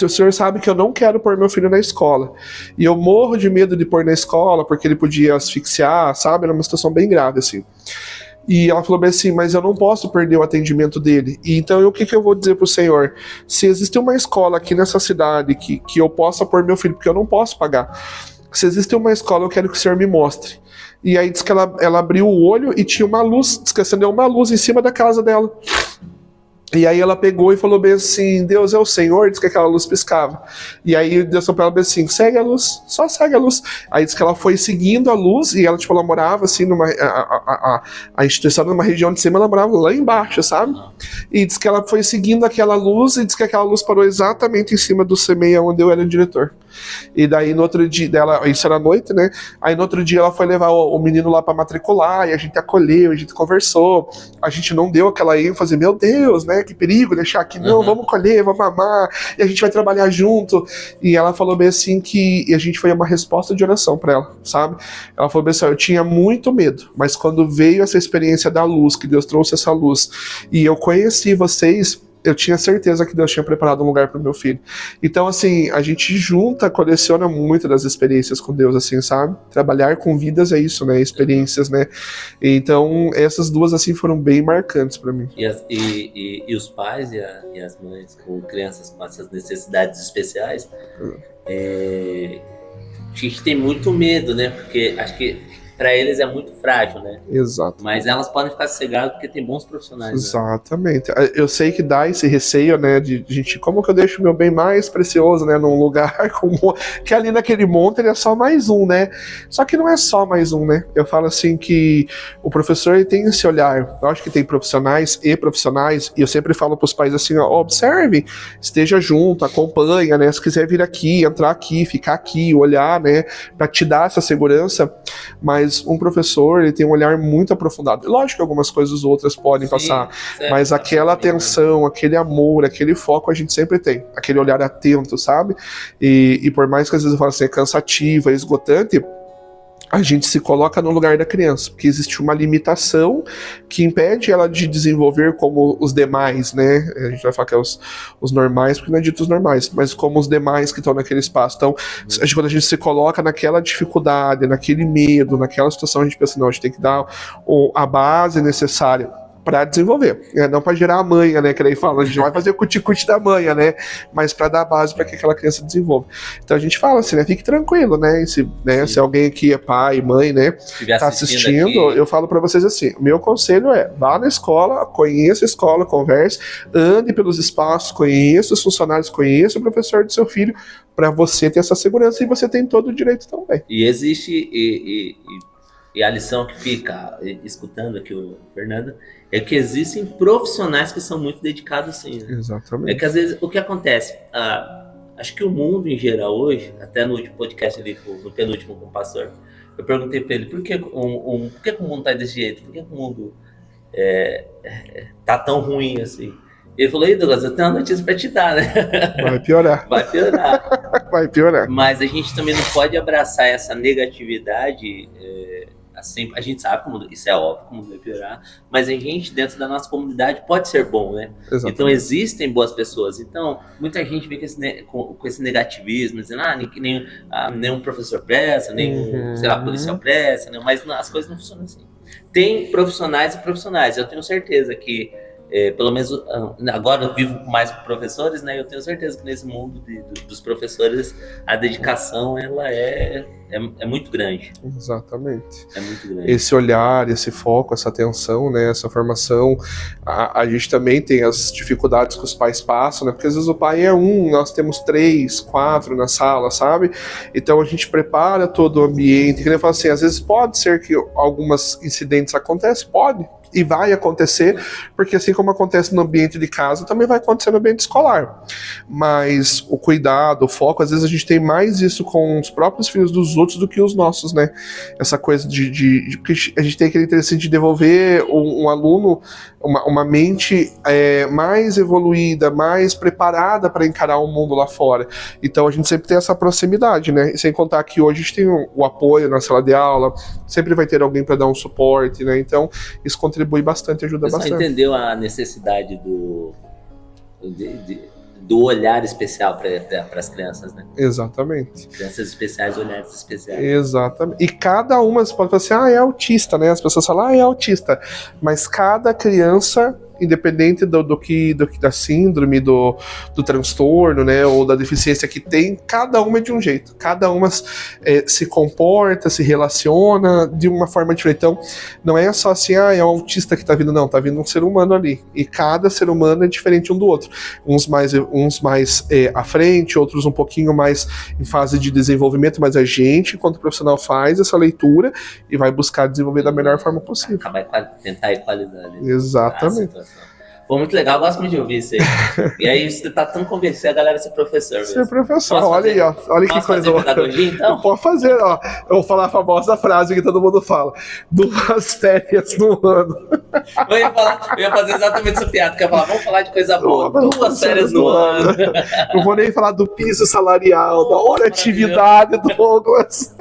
o senhor sabe que eu não quero pôr meu filho na escola. E eu morro de medo de pôr na escola, porque ele podia asfixiar, sabe? Era uma situação bem grave, assim. E ela falou bem assim, mas eu não posso perder o atendimento dele. E então o que eu vou dizer pro senhor? Se existe uma escola aqui nessa cidade que eu possa pôr meu filho, porque eu não posso pagar. Se existe uma escola, eu quero que o senhor me mostre. E aí diz que ela abriu o olho e tinha uma luz, diz que acendeu uma luz em cima da casa dela. E aí ela pegou e falou bem assim, Deus é o Senhor, diz que aquela luz piscava. E aí Deus falou pra ela bem assim, segue a luz, só segue a luz. Aí diz que ela foi seguindo a luz e ela, tipo, ela morava assim, a instituição numa região de cima, ela morava lá embaixo, sabe? E diz que ela foi seguindo aquela luz e diz que aquela luz parou exatamente em cima do CMEI onde eu era o diretor. E daí no outro dia dela, isso era à noite, né? Aí no outro dia ela foi levar o menino lá pra matricular e a gente acolheu, a gente conversou, a gente não deu aquela ênfase, meu Deus, né? Que perigo deixar aqui, não, vamos colher, vamos amar, e a gente vai trabalhar junto. E ela falou bem assim que a gente foi uma resposta de oração pra ela, sabe? Ela falou bem assim, eu tinha muito medo, mas quando veio essa experiência da luz, que Deus trouxe essa luz, e eu conheci vocês, eu tinha certeza que Deus tinha preparado um lugar para o meu filho. Então, assim, a gente coleciona muito das experiências com Deus, assim, sabe? Trabalhar com vidas é isso, né? Experiências, né? Então, essas duas, assim, foram bem marcantes para mim. E os pais e as mães com crianças com essas necessidades especiais, a gente tem muito medo, né? Porque acho que para eles é muito frágil, né? Exato. Mas elas podem ficar cegadas porque tem bons profissionais. Exatamente. Né? Eu sei que dá esse receio, né, de gente, como que eu deixo meu bem mais precioso, né, num lugar como que ali naquele monte ele é só mais um, né? Só que não é só mais um, né? Eu falo assim que o professor ele tem esse olhar. Eu acho que tem profissionais, e eu sempre falo para os pais assim, ó, observe, esteja junto, acompanha, né? Se quiser vir aqui, entrar aqui, ficar aqui, olhar, né, para te dar essa segurança, mas um professor ele tem um olhar muito aprofundado. Lógico que algumas coisas outras podem passar, mas aquela atenção, aquele amor, aquele foco a gente sempre tem, aquele olhar atento, sabe? E por mais que às vezes eu falo assim, é cansativo, é esgotante, a gente se coloca no lugar da criança, porque existe uma limitação que impede ela de desenvolver como os demais, né? A gente vai falar que é os normais, porque não é dito os normais, mas como os demais que estão naquele espaço. Então, quando a gente se coloca naquela dificuldade, naquele medo, naquela situação, a gente pensa, não, a gente tem que dar a base necessária para desenvolver, não para gerar a manha, né, que daí fala, a gente vai fazer o cuti-cuti da manha, né, mas para dar a base para que aquela criança desenvolva. Então a gente fala assim, né, fique tranquilo, né, se alguém aqui é pai, mãe, né, tá assistindo, aqui, eu falo para vocês assim, o meu conselho é, vá na escola, conheça a escola, converse, ande pelos espaços, conheça os funcionários, conheça o professor do seu filho, para você ter essa segurança e você tem todo o direito também. E existe, e a lição que fica, escutando aqui o Fernando, é que existem profissionais que são muito dedicados, sim. Né? Exatamente. É que às vezes, o que acontece? Acho que o mundo em geral hoje, até no último podcast ali, no penúltimo com o pastor, eu perguntei para ele, por que o mundo tá desse jeito? Por que o mundo tá tão ruim assim? Ele falou, Douglas, eu tenho uma notícia para te dar, né? Vai piorar. Vai piorar. Vai piorar. Mas a gente também não pode abraçar essa negatividade, assim, a gente sabe como isso é óbvio, como vai piorar, mas a gente dentro da nossa comunidade pode ser bom, né? Exatamente. Então existem boas pessoas. Então muita gente vê com esse negativismo, dizendo nenhum professor presta, nenhum sei lá, policial presta, né? Mas as coisas não funcionam assim. Tem profissionais e profissionais. Eu tenho certeza que pelo menos agora eu vivo mais com professores, né? Eu tenho certeza que nesse mundo dos professores a dedicação ela é muito grande. Exatamente. É muito grande. Esse olhar, esse foco, essa atenção, né? Essa formação, a gente também tem as dificuldades que os pais passam, né? Porque às vezes o pai é nós temos 3, 4 na sala, sabe? Então a gente prepara todo o ambiente. Que nem eu falo assim, às vezes pode ser que algumas incidentes acontecem, pode. E vai acontecer, porque assim como acontece no ambiente de casa, também vai acontecer no ambiente escolar. Mas o cuidado, o foco, às vezes a gente tem mais isso com os próprios filhos dos outros do que os nossos, né? Essa coisa porque a gente tem aquele interesse de devolver um aluno uma mente mais evoluída, mais preparada para encarar o mundo lá fora. Então a gente sempre tem essa proximidade, né? E sem contar que hoje a gente tem o apoio na sala de aula, sempre vai ter alguém para dar um suporte, né? Então isso contribui bastante, ajuda bastante. Você entendeu a necessidade do olhar especial para as crianças, né? Exatamente. Crianças especiais, olhares especiais. Exatamente. E cada uma, você pode falar assim, é autista, né? As pessoas falam, é autista. Mas cada criança, independente da síndrome, do transtorno, né, ou da deficiência que tem, cada uma é de um jeito. Cada uma se comporta, se relaciona de uma forma diferente. Então, não é só assim, é um autista que tá vindo, não. Tá vindo um ser humano ali. E cada ser humano é diferente um do outro. Uns mais à frente, outros um pouquinho mais em fase de desenvolvimento, mas a gente, enquanto profissional, faz essa leitura e vai buscar desenvolver da melhor forma possível. Tentar equalizar. Exatamente. Pô, muito legal, eu gosto muito de ouvir isso aí. E aí você tá tão convencido a galera ser professor mesmo. Ser professor, olha aí, ó. Olha que coisa boa. Então? Pode fazer, ó. Eu vou falar a famosa frase que todo mundo fala. 2 férias no ano. Eu ia fazer exatamente essa piada, que eu ia falar, vamos falar de coisa boa. 2 férias no ano. Não vou nem falar do piso salarial, da hora atividade do Douglas.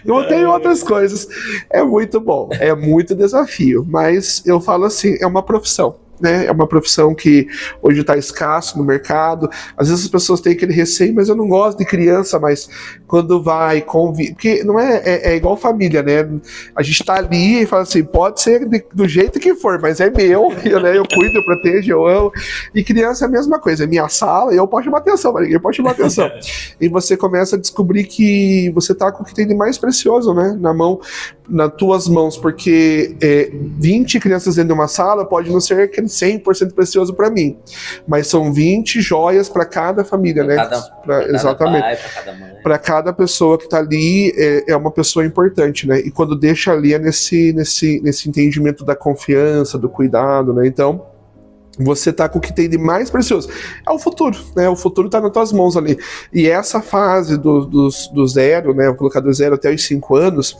Não tem outras coisas. É muito bom, é muito desafio, mas eu falo assim, é uma profissão, né? É uma profissão que hoje está escasso no mercado. Às vezes as pessoas têm aquele receio, mas eu não gosto de criança, mas quando vai conviver, porque não é igual família, né? A gente tá ali e fala assim, pode ser do jeito que for, mas é meu, né? Eu cuido, eu protejo, eu amo. E criança é a mesma coisa, é minha sala, eu posso chamar atenção, mas ninguém pode chamar atenção. E você começa a descobrir que você tá com o que tem de mais precioso, né? Nas tuas mãos, porque 20 crianças dentro de uma sala pode não ser 100% precioso para mim, mas são 20 joias para cada família, né? Exatamente. Para cada pessoa que está ali é uma pessoa importante, né? E quando deixa ali é nesse entendimento da confiança, do cuidado, né? Então você tá com o que tem de mais precioso. É o futuro, né? O futuro tá nas tuas mãos ali. E essa fase do zero, né? Vou colocar do 0 até os 5 anos,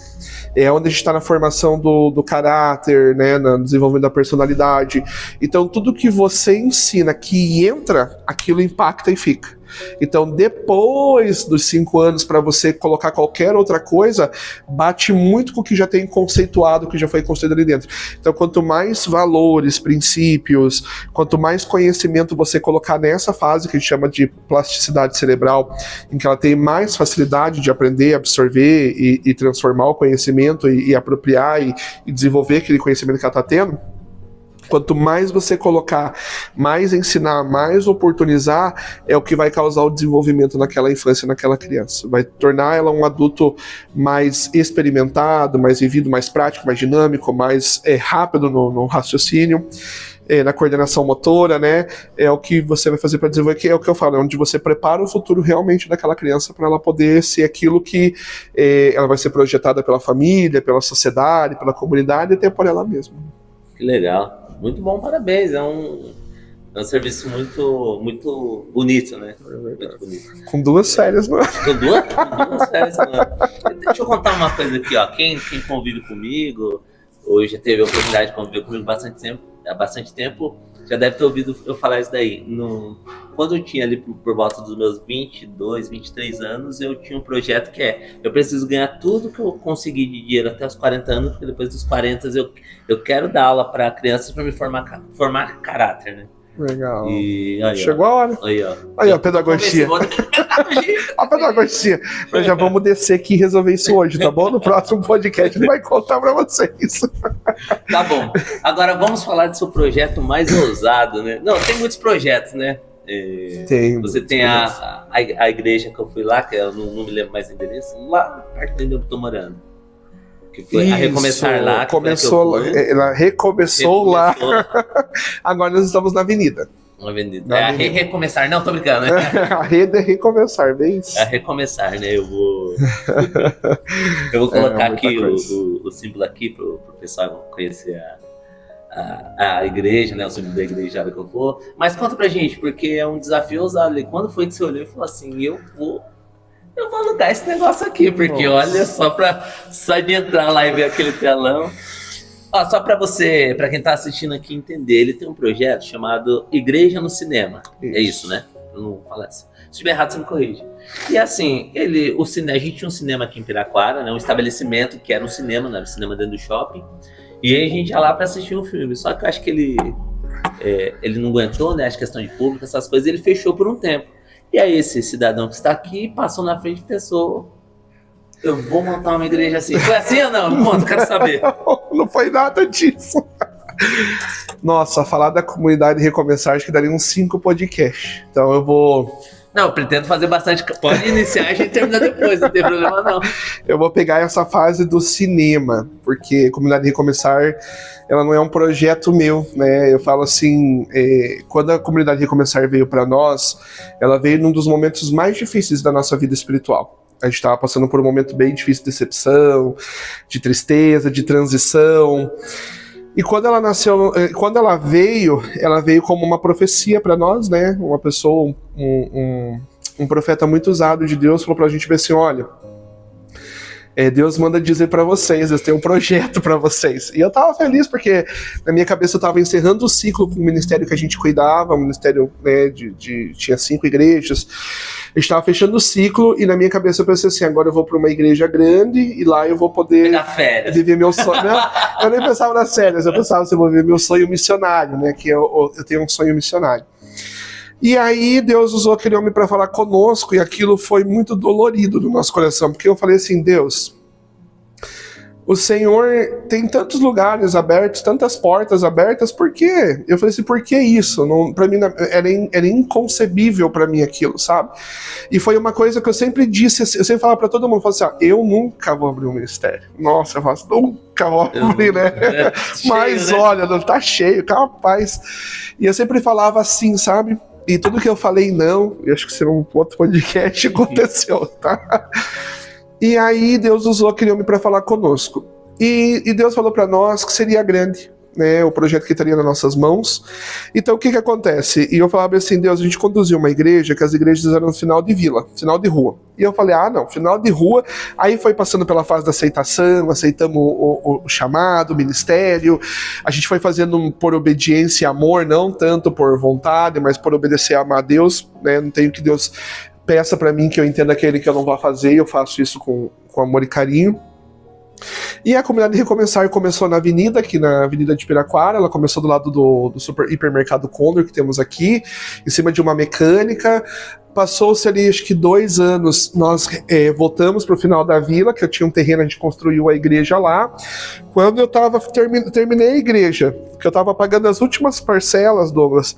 é onde a gente tá na formação do caráter, né? No desenvolvimento da personalidade. Então, tudo que você ensina que entra, aquilo impacta e fica. Então, depois dos 5 anos, para você colocar qualquer outra coisa, bate muito com o que já tem conceituado, o que já foi construído ali dentro. Então, quanto mais valores, princípios, quanto mais conhecimento você colocar nessa fase, que a gente chama de plasticidade cerebral, em que ela tem mais facilidade de aprender, absorver e transformar o conhecimento e apropriar e desenvolver aquele conhecimento que ela está tendo, quanto mais você colocar, mais ensinar, mais oportunizar, é o que vai causar o desenvolvimento naquela infância, naquela criança. Vai tornar ela um adulto mais experimentado, mais vivido, mais prático, mais dinâmico, mais rápido no raciocínio, na coordenação motora, né? É o que você vai fazer para desenvolver, que é o que eu falo, é onde você prepara o futuro realmente daquela criança para ela poder ser aquilo que ela vai ser projetada pela família, pela sociedade, pela comunidade e até por ela mesma. Que legal. Muito bom, parabéns. É um serviço muito, muito bonito, né? Muito bonito. Com 2 férias, mano. Com duas férias, mano. Deixa eu contar uma coisa aqui, ó. Quem convive comigo, ou já teve a oportunidade de conviver comigo há bastante tempo, já deve ter ouvido eu falar isso daí. Quando eu tinha ali por volta dos meus 22, 23 anos, eu tinha um projeto que eu preciso ganhar tudo que eu consegui de dinheiro até os 40 anos, porque depois dos 40 eu quero dar aula para crianças para me formar caráter, né? Legal. E aí, chegou a hora. Aí, ó, pedagogia. A pedagogia. Nós já vamos descer aqui e resolver isso hoje, tá bom? No próximo podcast ele vai contar pra vocês. Tá bom. Agora vamos falar do seu projeto mais ousado, né? Não, tem muitos projetos, né? Tem. Você tem a igreja que eu fui lá, que eu não me lembro mais o endereço, lá perto de onde eu tô morando. Que foi isso, a Recomeçar lá. Ela recomeçou lá. Agora nós estamos na avenida. Uma avenida. É a Recomeçar, não, tô brincando. Né? A rede é Recomeçar, bem isso. É a Recomeçar, né? Eu vou colocar aqui o símbolo aqui pro pessoal conhecer a igreja, né? O símbolo da igreja que eu for. Mas conta pra gente, porque é um desafio ousado ali. Quando foi que você olhou e falou assim, eu vou alugar esse negócio aqui, porque olha, só de entrar lá e ver aquele telão. Ó, só para quem tá assistindo aqui entender, ele tem um projeto chamado Igreja no Cinema. Isso. É isso, né? Eu não falo assim. Se estiver errado, você me corrige. E assim, a gente tinha um cinema aqui em Piraquara, né? Um estabelecimento que era um cinema, né? Um cinema dentro do shopping. E aí a gente ia lá para assistir um filme. Só que eu acho que ele não aguentou, né? As questões de público, essas coisas, ele fechou por um tempo. E aí esse cidadão que está aqui passou na frente e pensou, eu vou montar uma igreja assim. Foi assim ou não? Conta, quero saber. Não foi nada disso. Nossa, falar da comunidade Recomeçar, acho que daria uns 5 podcasts. Então eu vou... Não, eu pretendo fazer bastante. Pode iniciar e a gente termina depois, não tem problema não. Eu vou pegar essa fase do cinema, porque a comunidade Recomeçar, ela não é um projeto meu, né? Eu falo assim, quando a comunidade Recomeçar veio para nós, ela veio num dos momentos mais difíceis da nossa vida espiritual. A gente estava passando por um momento bem difícil de decepção, de tristeza, de transição. E quando ela nasceu, quando ela veio como uma profecia para nós, né? Uma pessoa, um profeta muito usado de Deus, falou para a gente ver assim, olha, Deus manda dizer para vocês, Deus tem um projeto para vocês. E eu tava feliz porque na minha cabeça eu tava encerrando o ciclo com o ministério que a gente cuidava, um ministério, né, tinha 5 igrejas. Eu estava fechando o ciclo e na minha cabeça eu pensei assim, agora eu vou para uma igreja grande e lá eu vou poder viver meu sonho. Não, eu nem pensava nas férias, eu pensava assim, eu vou viver meu sonho missionário, né, que eu tenho um sonho missionário. E aí Deus usou aquele homem para falar conosco e aquilo foi muito dolorido no nosso coração, porque eu falei assim, Deus, o Senhor tem tantos lugares abertos, tantas portas abertas, por quê? Eu falei assim, por que isso? Para mim era inconcebível para mim aquilo, sabe? E foi uma coisa que eu sempre disse, eu sempre falava para todo mundo, eu falava assim, eu nunca vou abrir um ministério. Nossa, eu falo assim, nunca vou abrir, né? Mas cheio, né? Olha, não tá cheio, capaz. E eu sempre falava assim, sabe? E tudo que eu falei não, eu acho que será um outro podcast, aconteceu, tá? E aí Deus usou aquele homem para falar conosco. E Deus falou para nós que seria grande, né, o projeto que estaria nas nossas mãos. Então o que acontece? E eu falava assim, Deus, a gente conduziu uma igreja que as igrejas eram final de vila, final de rua. E eu falei, não, final de rua. Aí foi passando pela fase da aceitação, aceitamos o chamado, o ministério. A gente foi fazendo por obediência e amor, não tanto por vontade, mas por obedecer e amar a Deus, né? Não tenho que Deus peça para mim que eu entenda aquele que eu não vou fazer, eu faço isso com amor e carinho. E a comunidade Recomeçar começou na avenida, aqui na Avenida de Piraquara. Ela começou do lado do super hipermercado Condor que temos aqui, em cima de uma mecânica. Passou-se ali, acho que 2 anos, nós voltamos para o final da vila, que eu tinha um terreno, a gente construiu a igreja lá. Quando eu terminei a igreja, que eu estava pagando as últimas parcelas, Douglas,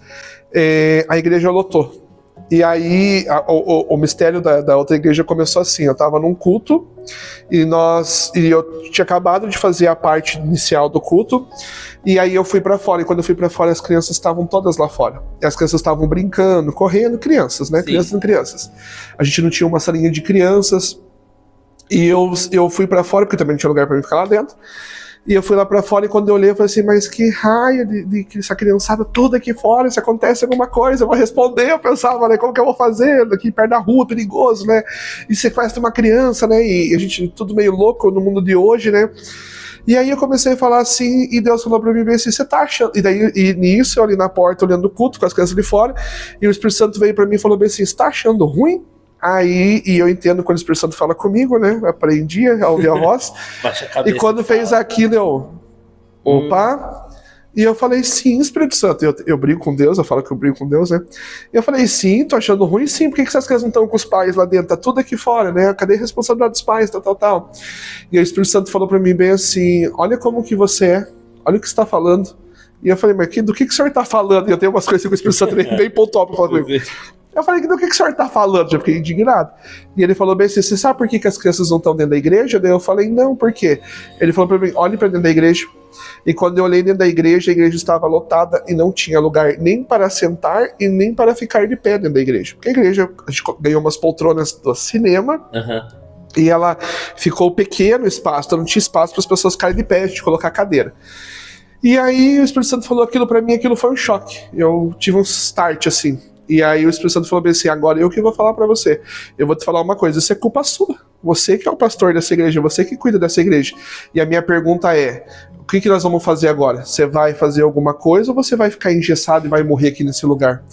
a igreja lotou. E aí o mistério da outra igreja começou assim, eu estava num culto e eu tinha acabado de fazer a parte inicial do culto e aí eu fui para fora, e quando eu fui para fora as crianças estavam todas lá fora, e as crianças estavam brincando, correndo, crianças, né? Sim. Crianças. A gente não tinha uma salinha de crianças e eu fui para fora porque também não tinha lugar para mim ficar lá dentro. E eu fui lá pra fora e quando eu olhei eu falei assim, mas que raio de essa criançada toda aqui fora, se acontece alguma coisa, eu vou responder. Eu pensava, né, como que eu vou fazer? Aqui perto da rua, perigoso, né? E sequestra uma criança, né? E a gente, tudo meio louco no mundo de hoje, né? E aí eu comecei a falar assim, e Deus falou pra mim bem assim, você tá achando... E nisso eu ali na porta olhando o culto com as crianças de fora, e o Espírito Santo veio pra mim e falou bem assim, você tá achando ruim? Aí, e eu entendo quando o Espírito Santo fala comigo, né? Eu aprendi a ouvir a voz. Baixa a cabeça, e quando fez aquilo, eu... Opa! E eu falei, sim, Espírito Santo. Eu brigo com Deus, eu falo que eu brigo com Deus, né? E eu falei, sim, tô achando ruim, sim. Por que essas crianças não estão com os pais lá dentro? Tá tudo aqui fora, né? Cadê a responsabilidade dos pais, tal. E o Espírito Santo falou pra mim bem assim, olha como que você é, olha o que você tá falando. E eu falei, mas do que o senhor tá falando? E eu tenho umas coisas que o Espírito Santo bem pontual pra falar comigo. Eu falei, do que o senhor tá falando? Já fiquei indignado. E ele falou bem assim, você sabe por que as crianças não estão dentro da igreja? Daí eu falei, não, por quê? Ele falou pra mim, olhe pra dentro da igreja. E quando eu olhei dentro da igreja, a igreja estava lotada e não tinha lugar nem para sentar e nem para ficar de pé dentro da igreja. Porque a igreja, a gente ganhou umas poltronas do cinema, e ela ficou pequeno o espaço, então não tinha espaço para as pessoas ficarem de pé, a gente colocar cadeira. E aí o Espírito Santo falou aquilo pra mim, aquilo foi um choque. Eu tive um start assim. E aí o Espírito Santo falou bem assim, agora eu que vou falar pra você. Eu vou te falar uma coisa, isso é culpa sua. Você que é o pastor dessa igreja, você que cuida dessa igreja. E a minha pergunta é, o que nós vamos fazer agora? Você vai fazer alguma coisa ou você vai ficar engessado e vai morrer aqui nesse lugar?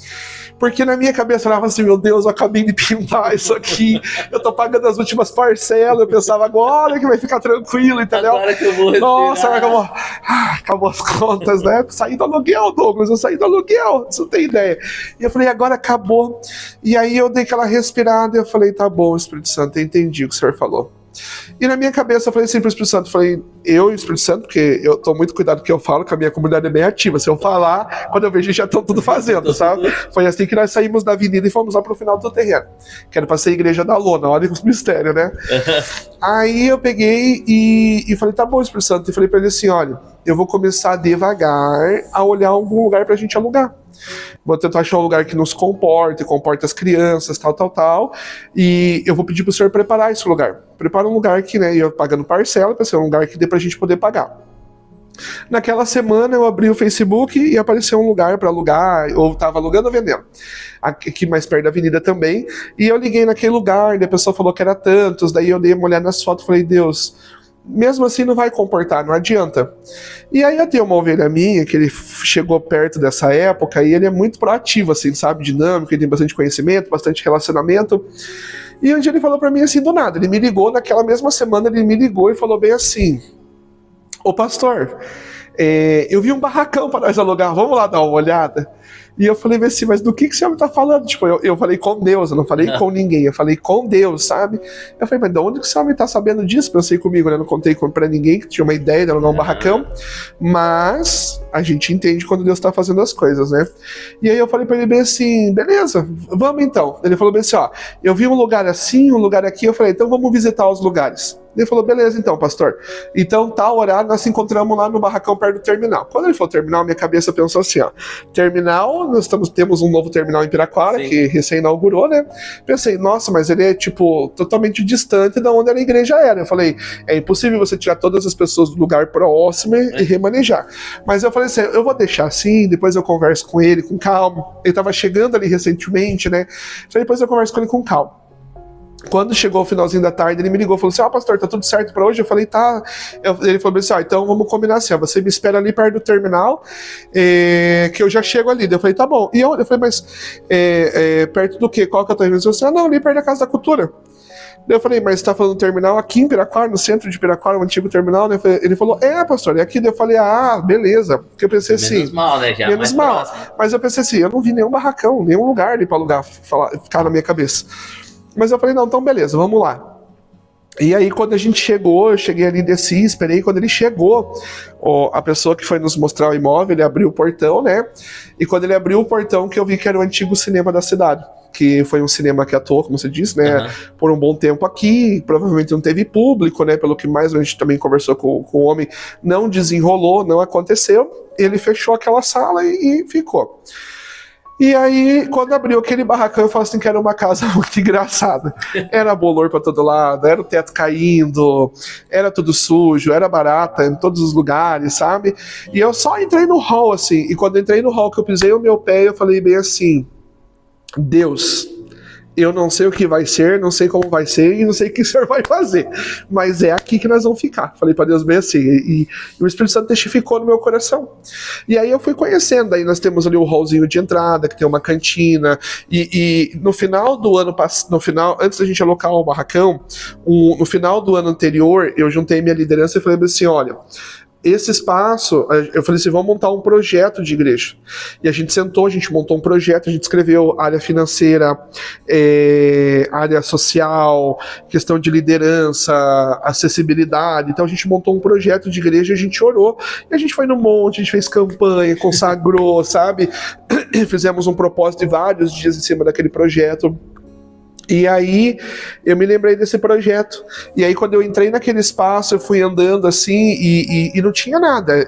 Porque na minha cabeça eu falava assim, meu Deus, eu acabei de pintar isso aqui, eu tô pagando as últimas parcelas, eu pensava agora que vai ficar tranquilo, entendeu? Agora que eu vou respirar. Nossa, acabou as contas, né? Saí do aluguel, Douglas, eu saí do aluguel, você não tem ideia. E eu falei, agora acabou. E aí eu dei aquela respirada e eu falei, tá bom, Espírito Santo, eu entendi o que o senhor falou. E na minha cabeça eu falei assim pro Espírito Santo, falei, eu e o Espírito Santo, porque eu tô muito cuidado com o que eu falo, que a minha comunidade é bem ativa, se eu falar, quando eu vejo já estão tudo fazendo, sabe? Foi assim que nós saímos da avenida e fomos lá pro final do terreno, que era pra ser a igreja da lona, olha os mistérios, né? Aí eu peguei e falei, tá bom, Espírito Santo, e falei pra ele assim, olha, eu vou começar devagar a olhar algum lugar pra gente alugar. Vou tentar achar um lugar que nos comporte as crianças, tal, e eu vou pedir pro senhor preparar esse lugar. Prepara um lugar que, né, eu pagando parcela, pra ser um lugar que dê pra gente poder pagar. Naquela semana eu abri o Facebook e apareceu um lugar para alugar, ou tava alugando ou vendendo, aqui mais perto da avenida também, e eu liguei naquele lugar, e a pessoa falou que era tantos, daí eu dei uma olhada nas fotos e falei, Deus, mesmo assim não vai comportar, não adianta. E aí eu tenho uma ovelha minha, que ele chegou perto dessa época, e ele é muito proativo, assim, sabe, dinâmico, ele tem bastante conhecimento, bastante relacionamento, e um dia ele falou pra mim assim, do nada, ele me ligou, naquela mesma semana ele me ligou e falou bem assim, ô pastor, eu vi um barracão para nós alugar, vamos lá dar uma olhada? E eu falei assim, mas do que você está falando? Tipo, eu falei com Deus, eu não falei com ninguém, eu falei com Deus, sabe? Eu falei, mas de onde que esse homem está sabendo disso? Pensei comigo, né? Não contei para ninguém que tinha uma ideia de alugar um barracão, mas a gente entende quando Deus está fazendo as coisas, né? E aí eu falei para ele bem assim, beleza, vamos então. Ele falou bem assim, ó, eu vi um lugar assim, um lugar aqui, eu falei, então vamos visitar os lugares. Ele falou, beleza então, pastor. Então, tal horário, nós nos encontramos lá no barracão perto do terminal. Quando ele falou terminal, minha cabeça pensou assim, ó, terminal, nós temos um novo terminal em Piraquara, sim, que recém-inaugurou, né? Pensei, nossa, mas ele é, tipo, totalmente distante de onde a igreja era. Eu falei, é impossível você tirar todas as pessoas do lugar próximo e remanejar. Mas eu falei assim, eu vou deixar assim, depois eu converso com ele com calma. Ele tava chegando ali recentemente, né? Falei, depois eu converso com ele com calma. Quando chegou o finalzinho da tarde, ele me ligou e falou assim, pastor, tá tudo certo pra hoje? Eu falei, tá. Ele falou assim, então vamos combinar assim, ó, você me espera ali perto do terminal, que eu já chego ali. Eu falei, tá bom. E eu falei, mas perto do quê? Qual que é a tua residência? Ele falou assim, não, ali perto da Casa da Cultura. Eu falei, mas você tá falando do terminal aqui em Piraquara, no centro de Piraquara, o antigo terminal, né? Ele falou, pastor, é aqui. Eu falei, beleza. Porque eu pensei assim... Menos mal, né? Já menos mal. Próximo. Mas eu pensei assim, eu não vi nenhum barracão, nenhum lugar ali pra alugar, ficar na minha cabeça. Mas eu falei, não, então beleza, vamos lá. E aí quando a gente chegou, eu cheguei ali, desci, esperei, quando ele chegou, a pessoa que foi nos mostrar o imóvel, ele abriu o portão, né? E quando ele abriu o portão, que eu vi que era o antigo cinema da cidade, que foi um cinema que atuou, como você disse, né, por um bom tempo aqui, provavelmente não teve público, né, pelo que mais a gente também conversou com o homem, não desenrolou, não aconteceu, ele fechou aquela sala e ficou. E aí, quando abriu aquele barracão, eu falei assim que era uma casa muito engraçada. Era bolor pra todo lado, era o teto caindo, era tudo sujo, era barata em todos os lugares, sabe? E eu só entrei no hall, assim, e quando entrei no hall, que eu pisei o meu pé, eu falei bem assim, Deus, eu não sei o que vai ser, não sei como vai ser e não sei o que o senhor vai fazer, mas é aqui que nós vamos ficar. Falei para Deus bem assim, e o Espírito Santo testificou no meu coração. E aí eu fui conhecendo, aí nós temos ali o hallzinho de entrada, que tem uma cantina, e no final do ano, antes da gente alocar o barracão, no final do ano anterior, eu juntei minha liderança e falei assim, olha, esse espaço, eu falei assim, vamos montar um projeto de igreja. E a gente sentou, a gente montou um projeto, a gente escreveu área financeira, área social, questão de liderança, acessibilidade. Então a gente montou um projeto de igreja, a gente orou, e a gente foi no monte, a gente fez campanha, consagrou, sabe? fizemos um propósito de vários dias em cima daquele projeto. E aí eu me lembrei desse projeto. E aí quando eu entrei naquele espaço, eu fui andando assim e não tinha nada.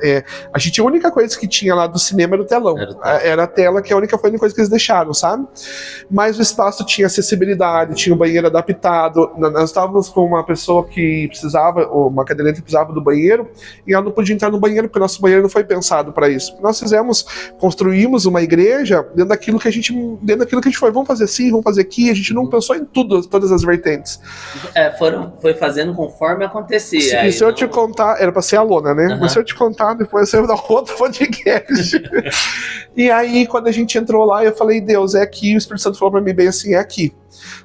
A única coisa que tinha lá do cinema era o telão. Era a tela, que foi a única coisa que eles deixaram, sabe? Mas o espaço tinha acessibilidade, tinha um banheiro adaptado. Nós estávamos com uma pessoa que precisava, uma cadeirante que precisava do banheiro, e ela não podia entrar no banheiro, porque o nosso banheiro não foi pensado para isso. Nós construímos uma igreja dentro daquilo que a gente foi, vamos fazer assim, vamos fazer aqui, a gente não pensou em tudo, todas as vertentes. Foi fazendo conforme acontecia. Se eu te contar, era pra ser a lona, né? Mas se eu te contar, depois você vai dar outro podcast. E aí, quando a gente entrou lá, eu falei, Deus, é aqui. O Espírito Santo falou pra mim bem assim, é aqui.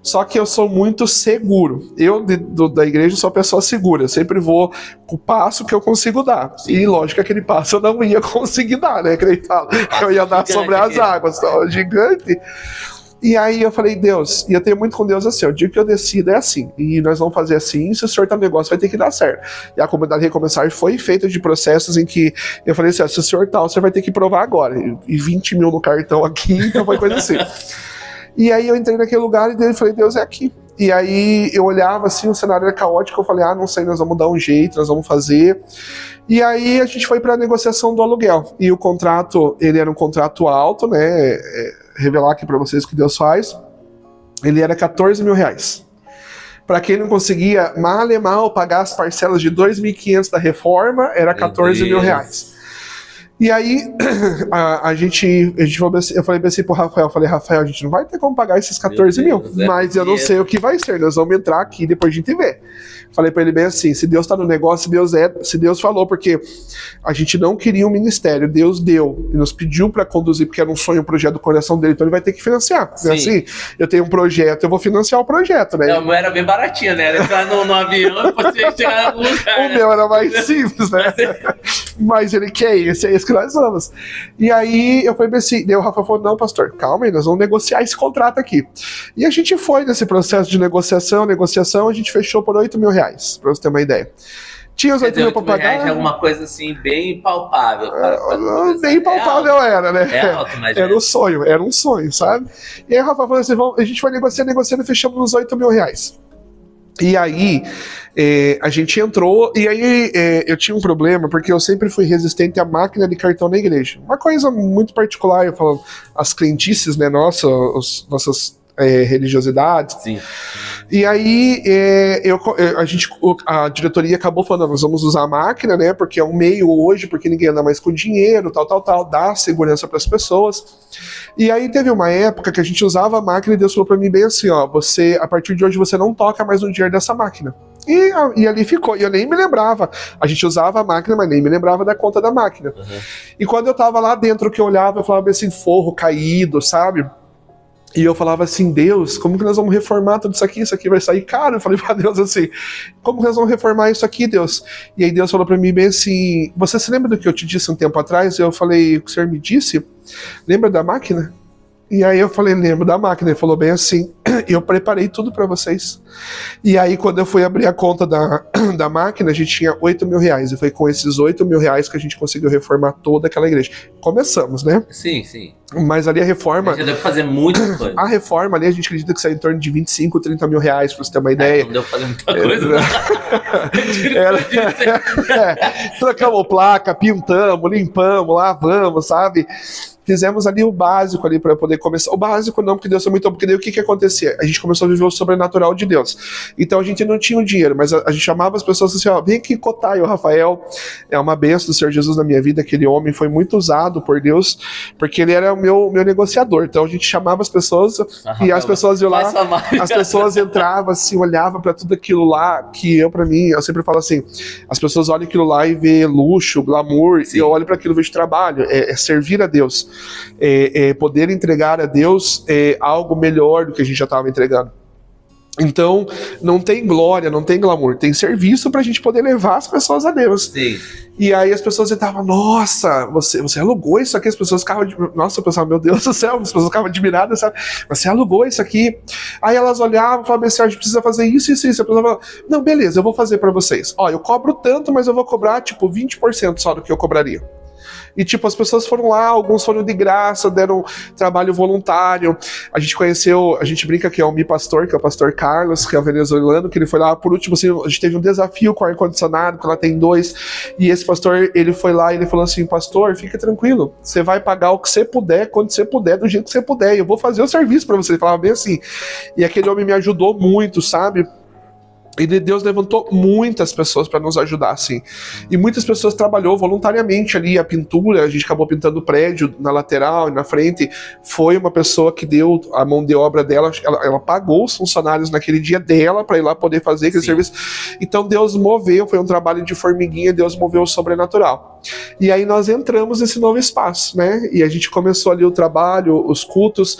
Só que eu sou muito seguro. Eu, da igreja, sou uma pessoa segura. Eu sempre vou com o passo que eu consigo dar. Sim. E lógico que aquele passo eu não ia conseguir dar, né? Que ele fala, eu ia dar sobre as águas, tá? Gigante. E aí eu falei, Deus, e eu tenho muito com Deus assim, o dia que eu decido é assim, e nós vamos fazer assim, se o senhor tá no negócio vai ter que dar certo. E a comunidade Recomeçar foi feita de processos em que eu falei assim, se o senhor tá, você vai ter que provar agora, e 20 mil no cartão aqui, então foi coisa assim. E aí eu entrei naquele lugar e falei, Deus, é aqui. E aí eu olhava assim, o cenário era caótico, eu falei, não sei, nós vamos dar um jeito, nós vamos fazer. E aí a gente foi para a negociação do aluguel. E o contrato, ele era um contrato alto, né? Revelar aqui para vocês o que Deus faz. Ele era 14 mil reais. Para quem não conseguia mal e mal pagar as parcelas de 2.500 da reforma, era 14 mil reais. E aí, a gente falou assim, eu falei assim pro Rafael, a gente não vai ter como pagar esses 14 mil, mas eu não sei o que vai ser, nós vamos entrar aqui e depois a gente vê. Falei pra ele bem assim, se Deus tá no negócio, se Deus falou, porque a gente não queria um ministério, Deus deu, e nos pediu pra conduzir, porque era um sonho, um projeto do coração dele, então ele vai ter que financiar. Sim. Assim, eu tenho um projeto, eu vou financiar o projeto, né? O meu era bem baratinho, né? Era entrar no avião e você chegar em algum lugar. O meu era mais simples, né? Mas ele quer esse, é esse que nós vamos. E aí eu falei assim, daí o Rafa falou, não, pastor, calma aí, nós vamos negociar esse contrato aqui. E a gente foi nesse processo de negociação, a gente fechou por 8 mil reais, pra você ter uma ideia. Tinha os 8 mil pra pagar. É alguma coisa assim, bem palpável. Bem palpável era, né? É alto, mas era um sonho, sabe? E aí o Rafa falou assim, a gente foi negociando e fechamos nos 8 mil reais. E aí, a gente entrou, e aí eu tinha um problema, porque eu sempre fui resistente à máquina de cartão na igreja. Uma coisa muito particular, eu falo, as crentices, né, nossas religiosidades. Sim. E aí, a diretoria acabou falando, nós vamos usar a máquina, né, porque é um meio hoje, porque ninguém anda mais com dinheiro, tal, dá segurança para as pessoas. E aí teve uma época que a gente usava a máquina e Deus falou para mim bem assim, a partir de hoje você não toca mais no dinheiro dessa máquina. E ali ficou, e eu nem me lembrava. A gente usava a máquina, mas nem me lembrava da conta da máquina. Uhum. E quando eu tava lá dentro, que eu olhava, eu falava assim, forro caído, sabe? E eu falava assim, Deus, como que nós vamos reformar tudo isso aqui? Isso aqui vai sair caro. Eu falei pra Deus assim, como que nós vamos reformar isso aqui, Deus? E aí Deus falou pra mim bem assim, você se lembra do que eu te disse um tempo atrás? Eu falei, o que o senhor me disse? Lembra da máquina? E aí eu falei, lembro da máquina. Ele falou bem assim, eu preparei tudo pra vocês. E aí quando eu fui abrir a conta da máquina, a gente tinha 8 mil reais. E foi com esses 8 mil reais que a gente conseguiu reformar toda aquela igreja. Começamos, né? Sim, sim. Mas ali a reforma... Já deu pra fazer muita coisa. A reforma ali, a gente acredita que saiu em torno de 25, 30 mil reais, pra você ter uma ideia. Não deu pra fazer muita coisa, Trocamos placa, pintamos, limpamos, lavamos, sabe? Fizemos ali o básico ali para poder começar. O básico não, porque Deus é muito bom, porque daí o que acontecia? A gente começou a viver o sobrenatural de Deus. Então a gente não tinha o dinheiro, mas a gente chamava as pessoas assim, vem aqui cotar. E o Rafael é uma bênção do Senhor Jesus na minha vida. Aquele homem foi muito usado por Deus, porque ele era o meu negociador. Então a gente chamava as pessoas e as pessoas iam lá, as pessoas entravam assim, olhavam para tudo aquilo lá, que pra mim, eu sempre falo assim, as pessoas olham aquilo lá e vê luxo, glamour, Sim. E eu olho para aquilo e vejo trabalho, é servir a Deus. Poder entregar a Deus algo melhor do que a gente já estava entregando. Então, não tem glória, não tem glamour, tem serviço pra gente poder levar as pessoas a Deus. Sim. E aí as pessoas estavam, nossa, você alugou isso aqui? As pessoas ficavam, nossa, eu pensava, meu Deus do céu, as pessoas ficavam admiradas, sabe? Você alugou isso aqui? Aí elas olhavam e falavam assim, a gente precisa fazer isso. A pessoa falava, não, beleza, eu vou fazer pra vocês. Ó, eu cobro tanto, mas eu vou cobrar, tipo, 20% só do que eu cobraria. E tipo, as pessoas foram lá, alguns foram de graça, deram trabalho voluntário. A gente brinca que é o Mi Pastor, que é o pastor Carlos, que é o venezuelano, que ele foi lá, por último, assim, a gente teve um desafio com o ar-condicionado, que ela tem 2, e esse pastor, ele foi lá e ele falou assim, pastor, fica tranquilo, você vai pagar o que você puder, quando você puder, do jeito que você puder, e eu vou fazer o serviço pra você. Ele falava bem assim. E aquele homem me ajudou muito, sabe? E Deus levantou muitas pessoas para nos ajudar, assim. E muitas pessoas trabalhou voluntariamente ali, a pintura, a gente acabou pintando o prédio na lateral e na frente. Foi uma pessoa que deu a mão de obra dela, ela pagou os funcionários naquele dia dela para ir lá poder fazer aquele serviço. Então Deus moveu, foi um trabalho de formiguinha, Deus moveu o sobrenatural. E aí nós entramos nesse novo espaço, né? E a gente começou ali o trabalho, os cultos,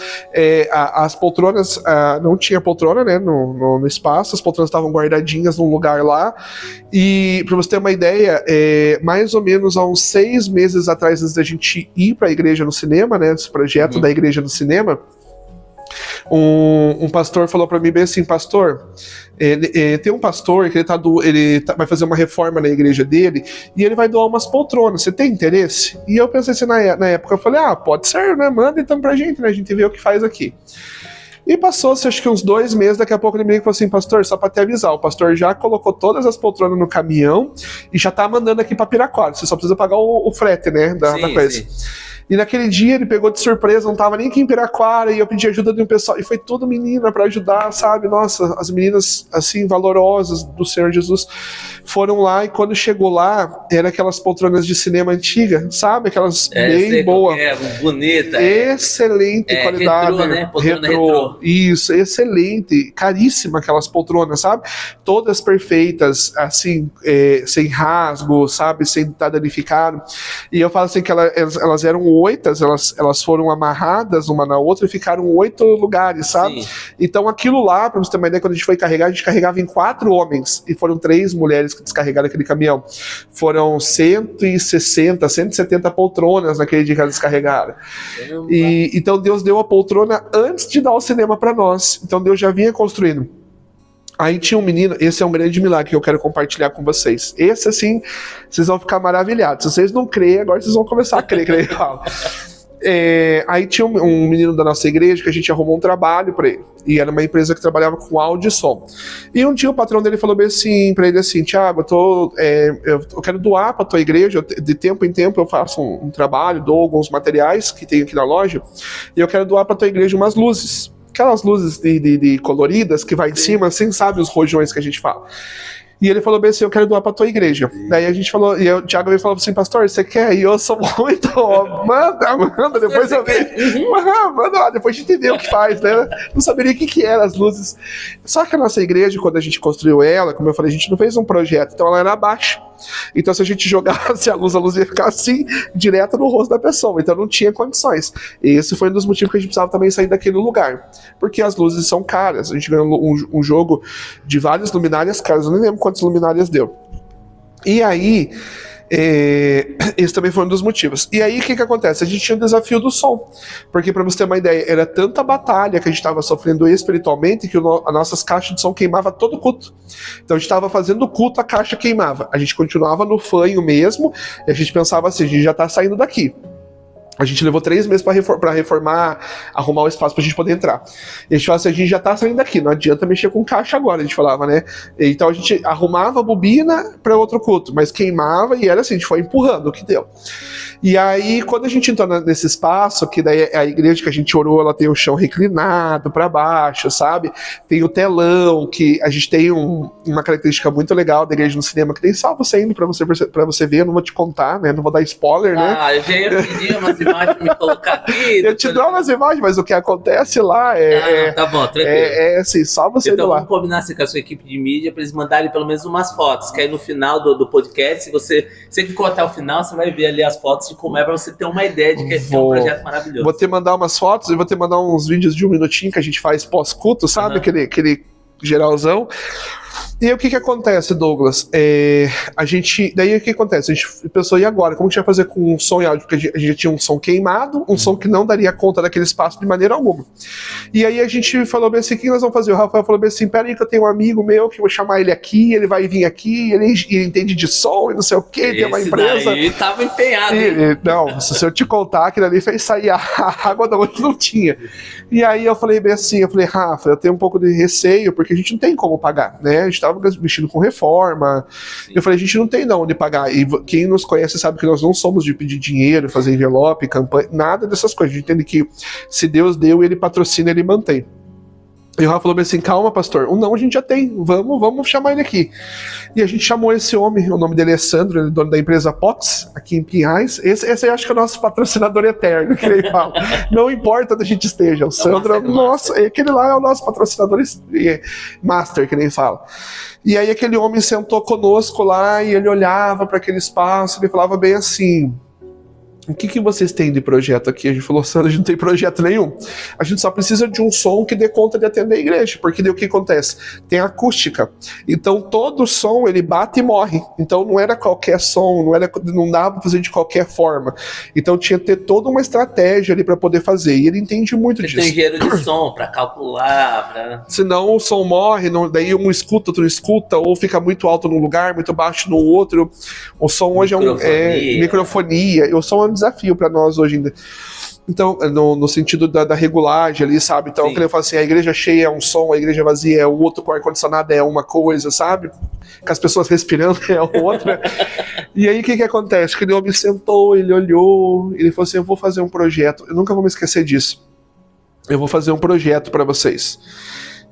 as poltronas, não tinha poltrona, né, no espaço, as poltronas estavam guardadinhas num lugar lá, e para você ter uma ideia, mais ou menos há uns 6 meses atrás, antes da gente ir para a igreja no cinema, né, esse projeto da igreja no cinema, um pastor falou para mim bem assim, pastor, tem um pastor que vai fazer uma reforma na igreja dele e ele vai doar umas poltronas, você tem interesse? E eu pensei assim, na época, eu falei, pode ser, né, manda então pra gente, né, a gente vê o que faz aqui. E passou-se acho que uns 2 meses, daqui a pouco ele me falou assim, pastor, só pra te avisar, o pastor já colocou todas as poltronas no caminhão e já tá mandando aqui pra Piraquara, você só precisa pagar o frete, né, da coisa. Sim. E naquele dia ele pegou de surpresa, não tava nem aqui em Piraquara, e eu pedi ajuda de um pessoal, e foi tudo menina pra ajudar, sabe? Nossa, as meninas, assim, valorosas do Senhor Jesus, foram lá, e quando chegou lá, era aquelas poltronas de cinema antiga, sabe? Aquelas bem boas. Bonita. Excelente qualidade. Retrô, né? Poltrona retrô. Isso, excelente. Caríssima aquelas poltronas, sabe? Todas perfeitas, assim, sem rasgo, sabe? Sem estar danificado. E eu falo assim que elas eram 8, elas foram amarradas uma na outra e ficaram 8 lugares, sabe? Sim. Então aquilo lá, pra você ter uma ideia, quando a gente foi carregar, a gente carregava em 4 homens, e foram 3 mulheres que descarregaram aquele caminhão. Foram 160, 170 poltronas naquele dia que elas descarregaram. E então Deus deu a poltrona antes de dar o cinema pra nós. Então Deus já vinha construindo. Aí tinha um menino, esse é um grande milagre que eu quero compartilhar com vocês. Esse, assim, vocês vão ficar maravilhados. Se vocês não creem, agora vocês vão começar a crer, creio. Aí tinha um menino da nossa igreja que a gente arrumou um trabalho pra ele. E era uma empresa que trabalhava com áudio e som. E um dia o patrão dele falou bem assim pra ele assim, Thiago, eu quero doar pra tua igreja, de tempo em tempo eu faço um trabalho, dou alguns materiais que tem aqui na loja, e eu quero doar pra tua igreja umas luzes. Aquelas luzes de coloridas que vai em cima, assim, sabe, os rojões que a gente fala. E ele falou bem assim, eu quero doar pra tua igreja. Daí a gente falou, e o Thiago veio e falou assim, pastor, você quer? E eu sou muito, manda, depois eu vejo. Manda lá, depois a gente vê o que faz, né? Não saberia o que eram as luzes. Só que a nossa igreja, quando a gente construiu ela, como eu falei, a gente não fez um projeto, então ela era abaixo. Então se a gente jogasse a luz ia ficar assim, direto no rosto da pessoa, então não tinha condições. E esse foi um dos motivos que a gente precisava também sair daquele lugar, porque as luzes são caras. A gente ganhou um jogo de várias luminárias caras, eu nem lembro quantas luminárias deu. E aí esse também foi um dos motivos. E aí o que acontece? A gente tinha o desafio do som, porque pra você ter uma ideia, era tanta batalha que a gente estava sofrendo espiritualmente que as nossas caixas de som queimava todo o culto. Então a gente estava fazendo o culto, a caixa queimava. A gente continuava no fanho mesmo, e a gente pensava assim, a gente já tá saindo daqui. A gente levou 3 meses para reformar, arrumar o espaço pra gente poder entrar. E a gente falava assim, a gente já tá saindo daqui, não adianta mexer com caixa agora, a gente falava, né? Então a gente arrumava a bobina para outro culto, mas queimava e era assim, a gente foi empurrando o que deu. E aí, quando a gente entrou nesse espaço, que daí a igreja que a gente orou, ela tem o chão reclinado para baixo, sabe? Tem o telão, que a gente tem uma característica muito legal da igreja no cinema, que tem salvo saindo para você ver, eu não vou te contar, né? Não vou dar spoiler, né? Eu já ia pedir umas imagens pra me colocar aqui. Eu te dou umas imagens, mas o que acontece lá tá bom, tranquilo. Assim, só você então, lá. Vamos combinar assim, com a sua equipe de mídia para eles mandarem pelo menos umas fotos, que aí no final do podcast, se você ficou até o final, você vai ver ali as fotos de como é, pra você ter uma ideia de que é um projeto maravilhoso. Vou te mandar umas fotos e vou te mandar uns vídeos de 1 minutinho que a gente faz pós-culto, sabe? Aquele geralzão. E aí o que acontece, Douglas? Daí o que acontece? A gente pensou, e agora? Como que a gente vai fazer com um som e áudio? Porque a gente tinha um som queimado, um som que não daria conta daquele espaço de maneira alguma. E aí a gente falou bem assim, o que nós vamos fazer? O Rafael falou bem assim, peraí que eu tenho um amigo meu que eu vou chamar ele aqui, ele vai vir aqui, ele entende de som e não sei o que, tem uma empresa. Ele tava empenhado. Não, se eu te contar, aquilo ali fez sair a água da onde não tinha. E aí eu falei bem assim, Rafa, eu tenho um pouco de receio, porque a gente não tem como pagar, né? A gente tava mexendo com reforma. Sim. Eu falei, a gente não tem de onde pagar. E quem nos conhece sabe que nós não somos de pedir dinheiro, fazer envelope, campanha, nada dessas coisas. A gente entende que se Deus deu, ele patrocina, ele mantém. E o Rafa falou assim, calma, pastor, o não a gente já tem, vamos chamar ele aqui. E a gente chamou esse homem, o nome dele é Sandro, ele é dono da empresa Pox, aqui em Pinhais. Esse eu acho que é o nosso patrocinador eterno, que ele fala. Não importa onde a gente esteja, o Sandro, aquele lá é o nosso patrocinador master, que nem fala. E aí aquele homem sentou conosco lá e ele olhava para aquele espaço, ele falava bem assim, o que vocês têm de projeto aqui? A gente falou, Sandra, a gente não tem projeto nenhum. A gente só precisa de um som que dê conta de atender a igreja, porque daí o que acontece? Tem acústica. Então todo som, ele bate e morre. Então não era qualquer som, não dava para fazer de qualquer forma. Então tinha que ter toda uma estratégia ali para poder fazer. E ele entende muito disso. Tem engenheiro de som para calcular. Senão o som morre, daí um escuta, outro não escuta, ou fica muito alto num lugar, muito baixo no outro. O som hoje é microfonia. O som é um desafio para nós hoje ainda. Então, no sentido da regulagem ali, sabe? Então, quando eu falo assim, a igreja cheia é um som, a igreja vazia é o outro, com o ar-condicionado é uma coisa, sabe? Com as pessoas respirando é outra. E aí, o que acontece? Que ele me sentou, ele olhou, ele falou assim, eu vou fazer um projeto, eu nunca vou me esquecer disso. Eu vou fazer um projeto para vocês.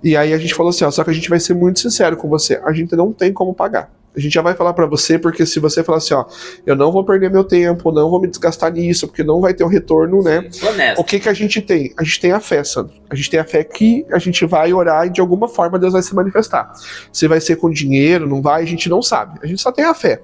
E aí a gente falou assim, ó, só que a gente vai ser muito sincero com você, a gente não tem como pagar. A gente já vai falar pra você, porque se você falar assim, ó, eu não vou perder meu tempo, não vou me desgastar nisso, porque não vai ter um retorno, né? Honesto. O que a gente tem? A gente tem a fé, Sandro. A gente tem a fé que a gente vai orar e de alguma forma Deus vai se manifestar. Se vai ser com dinheiro, não vai, a gente não sabe. A gente só tem a fé.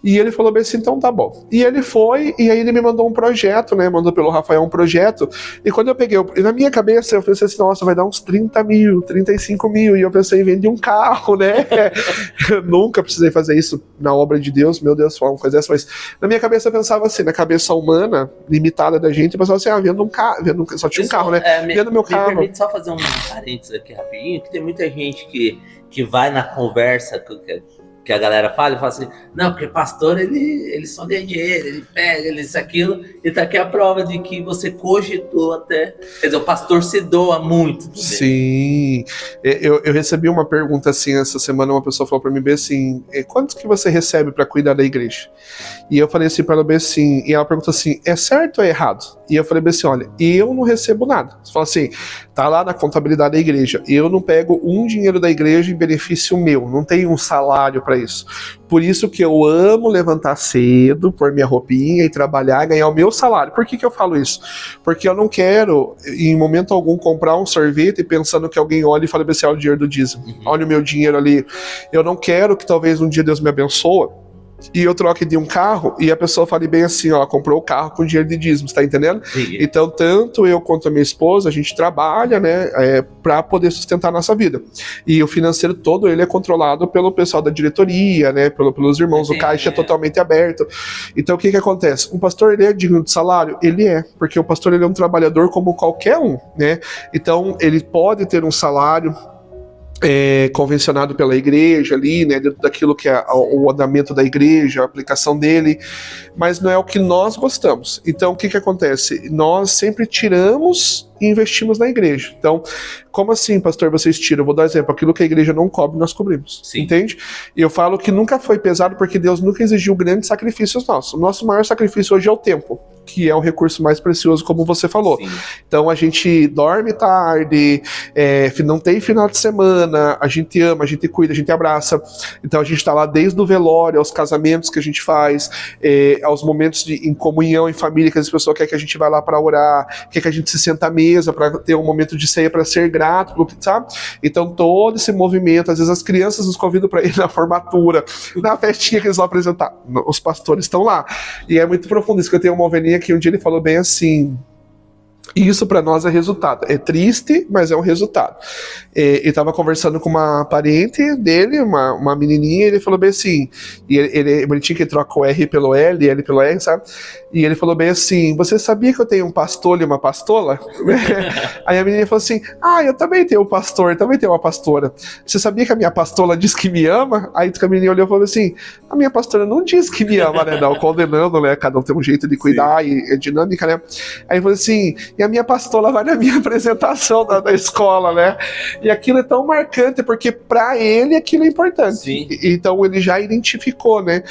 E ele falou bem assim, então tá bom. E ele foi, e aí ele me mandou um projeto, né? Mandou pelo Rafael um projeto. E quando eu peguei, na minha cabeça, eu pensei assim, nossa, vai dar uns 30 mil, 35 mil. E eu pensei em vender um carro, né? Eu nunca precisei fazer isso na obra de Deus, meu Deus, falar uma coisa dessa. Mas na minha cabeça eu pensava assim, na cabeça humana, limitada da gente, eu pensava assim, vendo um carro, só tinha um carro, né? Vendo meu carro. Me permite só fazer um parênteses aqui rapidinho, que tem muita gente que vai na conversa que a galera fala e fala assim, não, porque pastor, ele só ganha dinheiro, ele pega, ele isso, aquilo, e tá aqui a prova de que você cogitou até, quer dizer, o pastor se doa muito. Também. Sim, eu recebi uma pergunta assim, essa semana uma pessoa falou pra mim bem assim, quantos que você recebe pra cuidar da igreja? E eu falei assim pra ela bem assim, e ela perguntou assim, é certo ou é errado? E eu falei bem assim, olha, eu não recebo nada. Você fala assim, tá lá na contabilidade da igreja, eu não pego um dinheiro da igreja em benefício meu, não tenho um salário pra isso. Por isso que eu amo levantar cedo, pôr minha roupinha e trabalhar, ganhar o meu salário. Por que eu falo isso? Porque eu não quero, em momento algum, comprar um sorvete pensando que alguém olhe e fale assim, olha o dinheiro do dízimo, olha o meu dinheiro ali. Eu não quero que talvez um dia Deus me abençoe e eu troque de um carro e a pessoa fale bem assim, ó, comprou o carro com dinheiro de dízimos, tá entendendo? Sim. Então, tanto eu quanto a minha esposa, a gente trabalha, né, pra poder sustentar a nossa vida. E o financeiro todo, ele é controlado pelo pessoal da diretoria, né, pelos irmãos, o caixa é totalmente aberto. Então, o que acontece? Um pastor, ele é digno de salário? Ele é, porque o pastor, ele é um trabalhador como qualquer um, né? Então, ele pode ter um salário convencionado pela igreja ali, né, dentro daquilo que é o andamento da igreja, a aplicação dele, mas não é o que nós gostamos. Então, o que acontece? Nós sempre tiramos e investimos na igreja. Então, como assim, pastor, vocês tiram? Eu vou dar um exemplo, aquilo que a igreja não cobre, nós cobrimos. Sim. Entende? E eu falo que nunca foi pesado porque Deus nunca exigiu grandes sacrifícios nossos. O nosso maior sacrifício hoje é o tempo, que é o recurso mais precioso, como você falou. Sim. Então, a gente dorme tarde, não tem final de semana, a gente ama, a gente cuida, a gente abraça. Então, a gente está lá desde o velório, aos casamentos que a gente faz, aos momentos em comunhão, em família, que as pessoas querem que a gente vá lá para orar, quer que a gente se senta à mesa para ter um momento de ceia, para ser grato, sabe? Então, todo esse movimento, às vezes as crianças nos convidam para ir na formatura, na festinha que eles vão apresentar. Os pastores estão lá. E é muito profundo isso, que eu tenho uma ovelhinha que um dia ele falou bem assim, E isso para nós é resultado. É triste, mas é um resultado. Ele estava conversando com uma parente dele, uma menininha, e ele falou bem assim, e ele bonitinho que troca o R pelo L, L pelo R, sabe? E ele falou bem assim, você sabia que eu tenho um pastor e uma pastola? Aí a menina falou assim, eu também tenho um pastor, eu também tenho uma pastora. Você sabia que a minha pastola diz que me ama? Aí a menina olhou e falou assim, a minha pastora não diz que me ama, né? Não, condenando, né? Cada um tem um jeito de cuidar. Sim. E é dinâmica, né? Aí ele falou assim, e a minha pastola vai na minha apresentação da escola, né? E aquilo é tão marcante, porque para ele aquilo é importante. Sim. Então ele já identificou, né?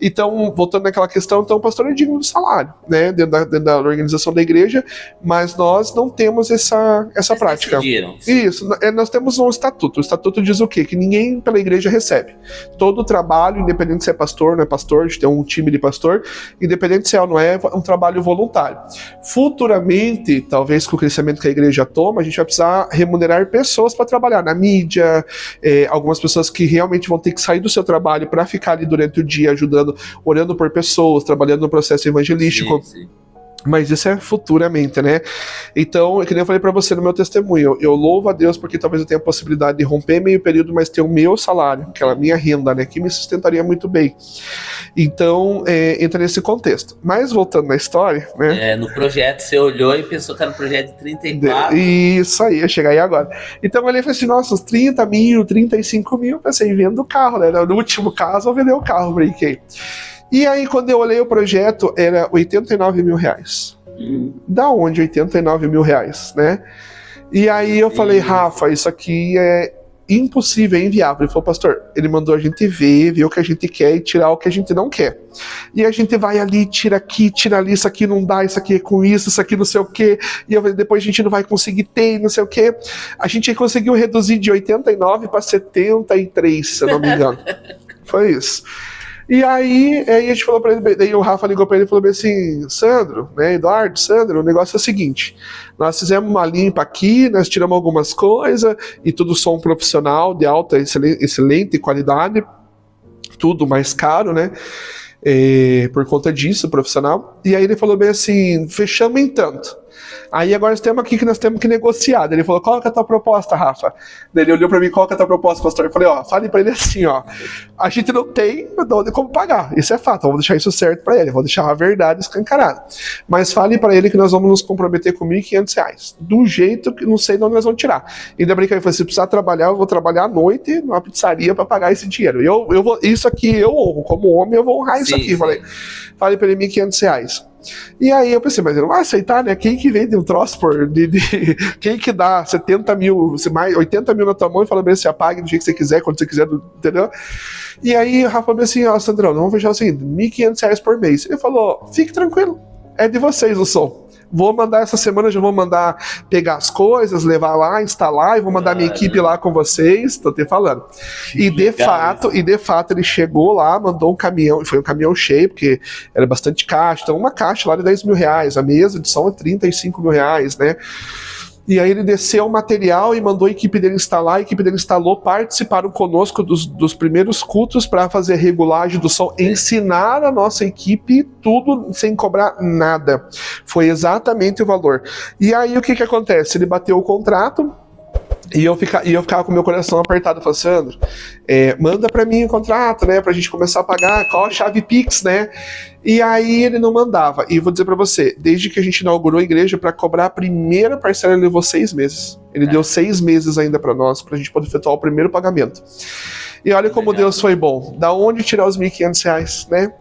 Então, voltando naquela questão, então o pastor é digno do salário, né? Dentro da organização da igreja, mas nós não temos essa prática. Isso, nós temos um estatuto. O estatuto diz o quê? Que ninguém pela igreja recebe. Todo trabalho, independente se é pastor, não é pastor, a gente tem um time de pastor, independente se é ou não é um trabalho voluntário. Futuramente, talvez com o crescimento que a igreja toma, a gente vai precisar remunerar pessoas para trabalhar na mídia, algumas pessoas que realmente vão ter que sair do seu trabalho para ficar ali durante o dia ajudando, orando por pessoas, trabalhando no processo evangelístico. Sim. Mas isso é futuramente, né? Então, que nem eu falei pra você no meu testemunho, eu louvo a Deus porque talvez eu tenha a possibilidade de romper meio período, mas ter o meu salário, aquela minha renda, né? Que me sustentaria muito bem. Então, entra nesse contexto. Mas voltando na história, né? No projeto, você olhou e pensou que era um projeto de 34. Isso aí, ia chegar aí agora. Então, eu olhei e falei assim, nossa, uns 30 mil, 35 mil, pensei, vendo o carro, né? No último caso, eu vender o carro, brinquei. E aí, quando eu olhei o projeto, era 89 mil reais. Da onde 89 mil reais, né? E aí eu falei, Rafa, isso aqui é impossível, é inviável. Ele falou, pastor, ele mandou a gente ver o que a gente quer e tirar o que a gente não quer. E a gente vai ali, tira aqui, tira ali, isso aqui não dá, isso aqui é com isso aqui não sei o quê. E depois a gente não vai conseguir ter, não sei o quê. A gente conseguiu reduzir de 89 para 73, se eu não me engano. Foi isso. E aí a gente falou pra ele, daí o Rafa ligou pra ele e falou bem assim, Sandro, né, Eduardo, Sandro, o negócio é o seguinte, nós fizemos uma limpa aqui, nós tiramos algumas coisas, e tudo som profissional, de alta, excelente qualidade, tudo mais caro, né, por conta disso, profissional, e aí ele falou bem assim, fechamos em tanto. Aí agora temos aqui que nós temos que negociar. Ele falou, qual que é a tua proposta, Rafa? Daí ele olhou pra mim, qual que é a tua proposta, pastor? Eu falei, fale pra ele assim, a gente não tem como pagar, isso é fato, eu vou deixar isso certo pra ele, eu vou deixar a verdade escancarada. Mas fale pra ele que nós vamos nos comprometer com R$1.500, do jeito que não sei de onde nós vamos tirar. E ainda brinquei, eu falei, se precisar trabalhar, eu vou trabalhar à noite numa pizzaria pra pagar esse dinheiro. Eu vou, isso aqui eu honro, como homem eu vou honrar isso aqui. Falei pra ele R$1.500. E aí eu pensei, mas ele não vai aceitar, né? Quem que vende um troço quem que dá 70 mil, 80 mil na tua mão e fala bem, você apaga do jeito que você quiser, quando você quiser, entendeu? E aí o Rafa falou assim, Sandrão, vamos fechar o seguinte, R$1.500 por mês. Ele falou, fique tranquilo, é de vocês o som. Vou mandar essa semana, já vou mandar pegar as coisas, levar lá, instalar, e vou mandar minha equipe lá com vocês, tô te falando. E de fato ele chegou lá, mandou um caminhão, foi um caminhão cheio, porque era bastante caixa, então uma caixa lá de R$10 mil, a mesa de som é R$35 mil, né? E aí ele desceu o material e mandou a equipe dele instalar, a equipe dele instalou, participaram conosco dos primeiros cultos para fazer regulagem do som, ensinar a nossa equipe tudo sem cobrar nada. Foi exatamente o valor. E aí o que acontece? Ele bateu o contrato, e eu ficava com o meu coração apertado, falando, Sandro, manda pra mim o contrato, né, pra gente começar a pagar, qual a chave Pix, né? E aí ele não mandava. E vou dizer pra você, desde que a gente inaugurou a igreja, pra cobrar a primeira parcela, ele levou 6 meses. Ele deu 6 meses ainda pra nós, pra gente poder efetuar o primeiro pagamento. E olha como Deus foi bom. Da onde tirar os R$1.500, né?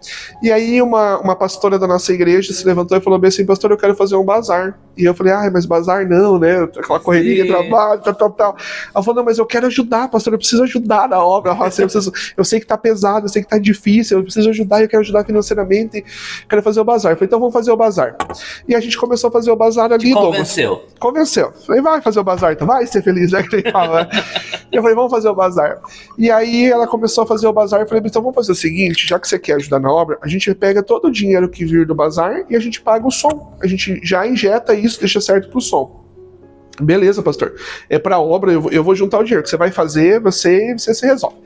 E aí uma pastora da nossa igreja se levantou e falou bem assim, pastor, eu quero fazer um bazar. E eu falei, mas bazar não, né? Aquela correria de trabalho, tal. Ela falou, não, mas eu quero ajudar, pastor, eu preciso ajudar na obra. Eu sei que tá pesado, eu sei que tá difícil, eu preciso ajudar, eu quero ajudar financeiramente, quero fazer o bazar. Eu falei, então vamos fazer o bazar. E a gente começou a fazer o bazar ali, Convenceu. Convenceu. Falei, vai fazer o bazar, então vai ser feliz, né? Que ele fala, né? E eu falei, vamos fazer o bazar. E aí ela começou a fazer o bazar, eu falei, então vamos fazer o seguinte, já que você quer ajudar na obra, a gente pega todo o dinheiro que vir do bazar e a gente paga o som. A gente já injeta isso, deixa certo pro som. Beleza, pastor. É pra obra, eu vou juntar o dinheiro que você vai fazer, você se resolve.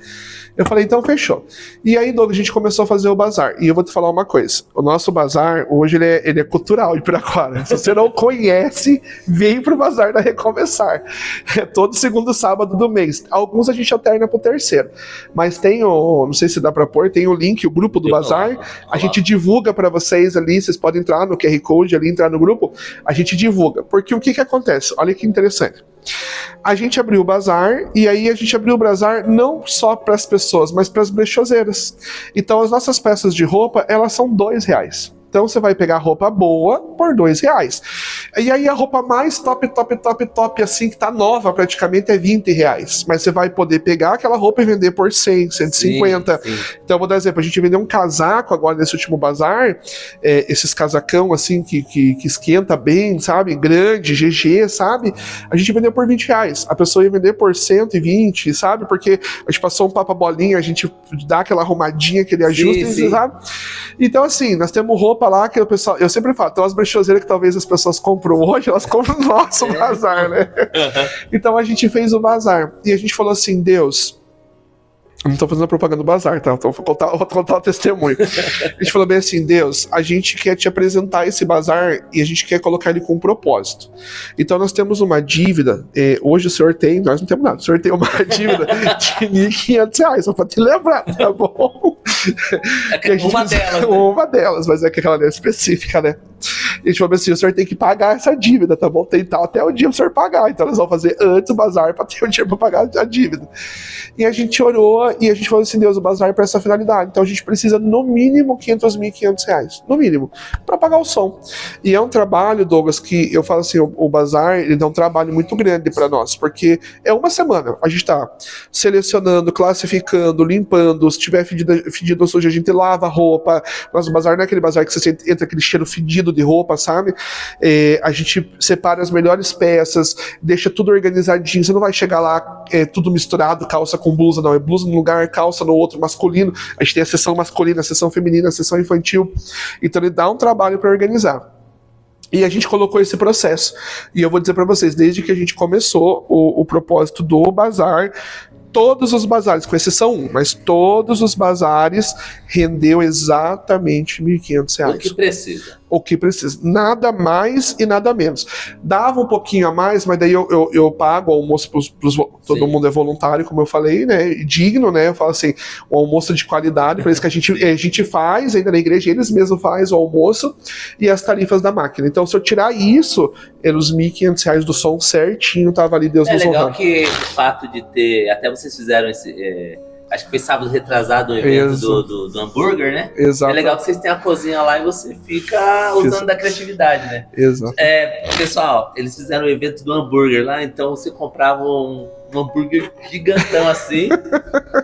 Eu falei, então fechou. E aí, Douglas, a gente começou a fazer o bazar. E eu vou te falar uma coisa. O nosso bazar, hoje, ele é cultural de Piraquara. Se você não conhece, vem pro bazar da Recomeçar. É todo segundo sábado do mês. Alguns a gente alterna pro terceiro. Mas tem não sei se dá pra pôr, tem o link, o grupo do bazar. A gente divulga pra vocês ali, vocês podem entrar no QR Code ali, entrar no grupo. A gente divulga. Porque o que acontece? Olha que interessante. A gente abriu o bazar e aí a gente abriu o bazar não só para as pessoas, mas para as brechozeiras. Então as nossas peças de roupa, elas são R$2. Então você vai pegar roupa boa por R$2. E aí a roupa mais top, assim, que tá nova praticamente, é R$20. Mas você vai poder pegar aquela roupa e vender por 100, 150. Sim. Então eu vou dar exemplo, a gente vendeu um casaco agora nesse último bazar, esses casacão assim que esquenta bem, sabe? Grande, GG, sabe? A gente vendeu por R$20. A pessoa ia vender por 120, sabe? Porque a gente passou um papo-bolinha, a gente dá aquela arrumadinha, aquele ajuste, sabe? Então assim, nós temos roupa lá que o pessoal, eu sempre falo, tem umas brechozeiras que talvez as pessoas compram hoje, elas compram no nosso bazar, né? Então a gente fez o bazar e a gente falou assim, Deus, eu não tô fazendo propaganda do bazar, tá? Então vou contar o testemunho. A gente falou bem assim, Deus, a gente quer te apresentar esse bazar e a gente quer colocar ele com um propósito. Então nós temos uma dívida, hoje o senhor tem, nós não temos nada, o senhor tem uma dívida de R$1.500, só pra te lembrar, tá bom? Uma delas, mas é que aquela é específica, né? E a gente falou assim, o senhor tem que pagar essa dívida, tá bom? Tem até o dia o senhor pagar, então nós vamos fazer antes o bazar pra ter o dia pra pagar a dívida. E a gente orou e a gente falou assim, Deus, o bazar é pra essa finalidade, então a gente precisa no mínimo R$500.000, no mínimo, pra pagar o som. E é um trabalho, Douglas, que eu falo assim, o bazar, ele dá um trabalho muito grande pra nós, porque é uma semana, a gente tá selecionando, classificando, limpando, se tiver fedido ou sujo, a gente lava a roupa, mas o bazar não é aquele bazar que você entra aquele cheiro fedido de roupa, sabe? A gente separa as melhores peças, deixa tudo organizadinho, você não vai chegar lá tudo misturado, calça com blusa, não, é blusa num lugar, calça no outro, masculino, a gente tem a seção masculina, a seção feminina, a seção infantil, então ele dá um trabalho para organizar. E a gente colocou esse processo, e eu vou dizer para vocês, desde que a gente começou o propósito do bazar, todos os bazares, com exceção um, mas todos os bazares rendeu exatamente R$1.500. O que precisa. O que precisa. Nada mais e nada menos. Dava um pouquinho a mais, mas daí eu pago o almoço todo mundo é voluntário, como eu falei, né? Digno, né? Eu falo assim, o almoço de qualidade, por isso que a gente faz ainda na igreja, eles mesmos fazem o almoço e as tarifas da máquina. Então, se eu tirar isso, eram os R$1.500 do som certinho, tava ali, Deus nos honrando. É legal que o fato de ter, até vocês fizeram esse... acho que foi sábado retrasado o evento do hambúrguer, né? Exato. É legal que vocês têm a cozinha lá e você fica usando da criatividade, né? Exato. Pessoal, eles fizeram o evento do hambúrguer lá, então você comprava um hambúrguer gigantão assim.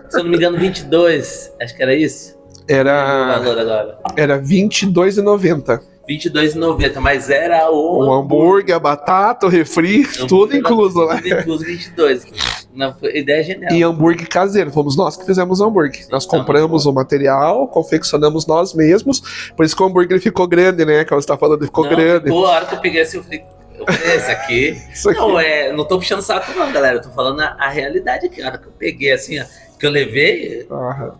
Se eu não me engano, 22, acho que era isso? Era R$22,90. R$22,90, mas era o hambúrguer, a batata, o refri, tudo incluso, né? Tudo incluso, 22. Não, foi ideia genial. E hambúrguer caseiro, fomos nós que fizemos o hambúrguer. Nós compramos o material, confeccionamos nós mesmos, por isso que o hambúrguer ficou grande, né? Como você tá falando, ficou grande. A hora que eu peguei assim, eu falei, esse aqui... Não tô puxando saco não, galera, eu tô falando a realidade aqui. A hora que eu peguei assim, ó, que eu levei,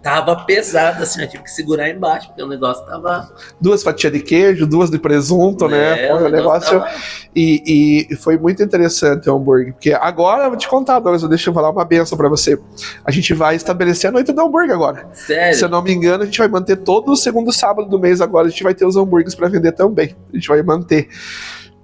tava pesado, assim, eu tive que segurar embaixo, porque o negócio tava... 2 fatias de queijo, 2 de presunto, né? Foi um negócio... Tava... E foi muito interessante o hambúrguer, porque agora, eu vou te contar, Douglas, deixa eu falar uma benção pra você. A gente vai estabelecer a noite do hambúrguer agora. Sério? Se eu não me engano, a gente vai manter todo o segundo sábado do mês agora, a gente vai ter os hambúrgueres pra vender também. A gente vai manter.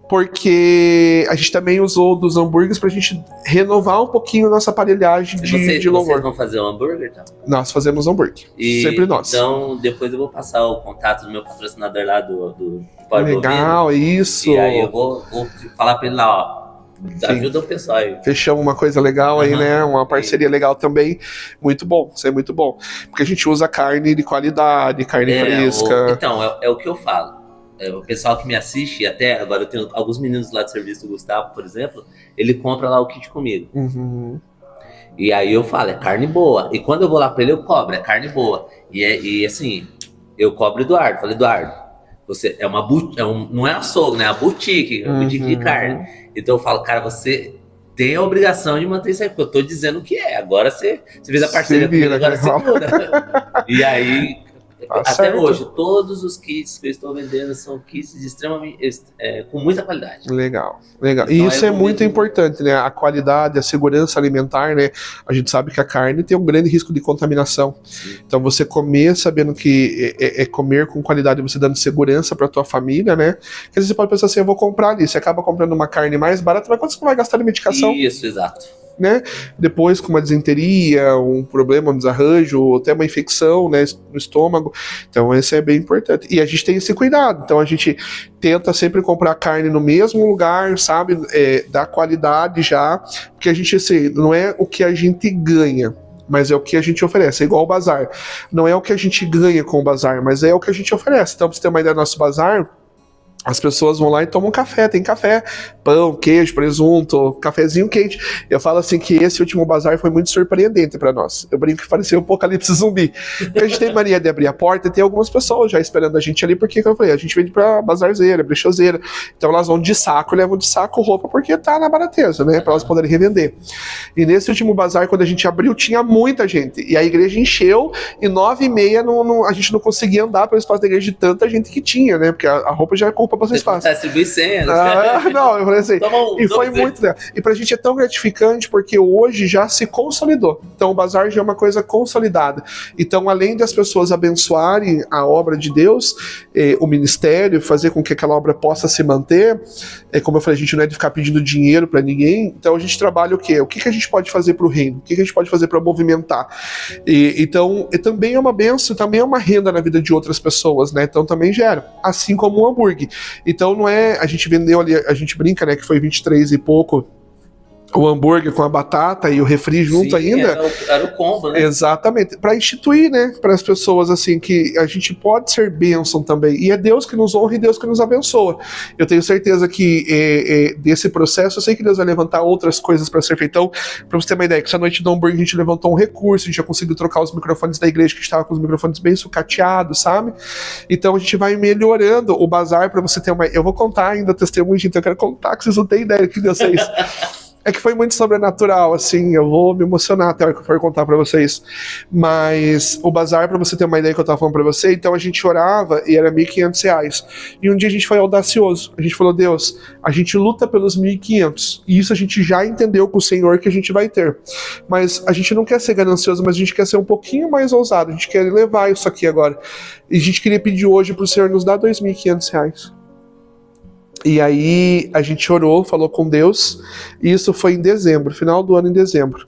Porque a gente também usou dos hambúrgueres pra gente renovar um pouquinho a nossa aparelhagem de louvor. Vocês vão fazer o hambúrguer, tá? Nós fazemos hambúrguer. Sempre nós. Então, depois eu vou passar o contato do meu patrocinador lá do Pode Legal, Bovino, isso. E aí eu vou falar pra ele lá, ó. Ajuda o pessoal aí. Fechamos uma coisa legal aí, né? Uma parceria legal também. Muito bom, isso é muito bom. Porque a gente usa carne de qualidade, carne fresca. Então, é o que eu falo. O pessoal que me assiste, até agora eu tenho alguns meninos lá do serviço do Gustavo, por exemplo, ele compra lá o kit comigo. Uhum. E aí eu falo, é carne boa. E quando eu vou lá pra ele, eu cobro, é carne boa. E assim, eu cobro o Eduardo. Falei, Eduardo, você não é açougue, né? É uma boutique de carne. Então eu falo, cara, você tem a obrigação de manter isso aí, porque eu tô dizendo que é. Agora você fez a parceria comigo, agora você muda. E aí, até certo. hoje, todos os kits que eu estou vendendo são kits de extremamente, com muita qualidade. Legal, legal. Então, E isso é muito importante, né? A qualidade, a segurança alimentar, né? A gente sabe que a carne tem um grande risco de contaminação. Sim. Então você comer sabendo que é comer com qualidade, você dando segurança para tua família, né? Porque às vezes você pode pensar assim, eu vou comprar ali, você acaba comprando uma carne mais barata, mas quanto você vai gastar de medicação? Isso, exato. Né? Depois com uma disenteria, um problema, um desarranjo, ou até uma infecção, né, no estômago. Então esse é bem importante. E a gente tem esse cuidado. Então a gente tenta sempre comprar carne no mesmo lugar, sabe? Da qualidade já, porque a gente, assim, não é o que a gente ganha, mas é o que a gente oferece, é igual o bazar. Não é o que a gente ganha com o bazar, mas é o que a gente oferece. Então, pra você ter uma ideia do nosso bazar, as pessoas vão lá e tomam café, tem café, pão, queijo, presunto, cafezinho quente. Eu falo assim que esse último bazar foi muito surpreendente pra nós. Eu brinco que parecia um apocalipse zumbi. Porque a gente tem mania de abrir a porta e tem algumas pessoas já esperando a gente ali, porque como eu falei, a gente vende pra bazarzeira, brechoseira. Então elas vão de saco, levam de saco roupa, porque tá na barateza, né? Pra elas poderem revender. E nesse último bazar, quando a gente abriu, tinha muita gente. E a igreja encheu, e 9h30 a gente não conseguia andar pelo espaço da igreja de tanta gente que tinha, né? Porque a roupa já ocupa bastante espaço. Você distribuir senha, não, eu falei assim. E foi muito, né? E pra gente é tão gratificante porque hoje já se consolidou. Então o bazar já é uma coisa consolidada. Então, além das pessoas abençoarem a obra de Deus, o ministério, fazer com que aquela obra possa se manter, como eu falei, a gente não é de ficar pedindo dinheiro pra ninguém. Então a gente trabalha o quê? O que a gente pode fazer pro reino? O que a gente pode fazer pra movimentar? Então, também é uma benção, também é uma renda na vida de outras pessoas, né? Então também gera. Assim como o hambúrguer. Então não é, a gente vendeu ali, a gente brinca, né, que foi 23 e pouco o hambúrguer com a batata e o refri junto. Sim, ainda. Era o combo, né? Exatamente. Para instituir, né, para as pessoas, assim, que a gente pode ser bênção também. E é Deus que nos honra e Deus que nos abençoa. Eu tenho certeza que desse processo, eu sei que Deus vai levantar outras coisas para ser feito. Então, para você ter uma ideia, que essa noite do hambúrguer a gente levantou um recurso, a gente já conseguiu trocar os microfones da igreja, que estava com os microfones bem sucateados, sabe? Então a gente vai melhorando o bazar para você ter uma... Eu vou contar ainda testemunho, então eu quero contar que vocês não têm ideia do que Deus fez. É que foi muito sobrenatural, assim, eu vou me emocionar até a hora que eu for contar pra vocês. Mas o bazar, pra você ter uma ideia que eu tava falando pra você, então a gente orava e era R$1.500. E um dia a gente foi audacioso. A gente falou, Deus, a gente luta pelos 1.500. E isso a gente já entendeu com o Senhor que a gente vai ter. Mas a gente não quer ser ganancioso, mas a gente quer ser um pouquinho mais ousado. A gente quer levar isso aqui agora. E a gente queria pedir hoje pro Senhor nos dar R$2.500. E aí a gente orou, falou com Deus, e isso foi em dezembro, final do ano em dezembro.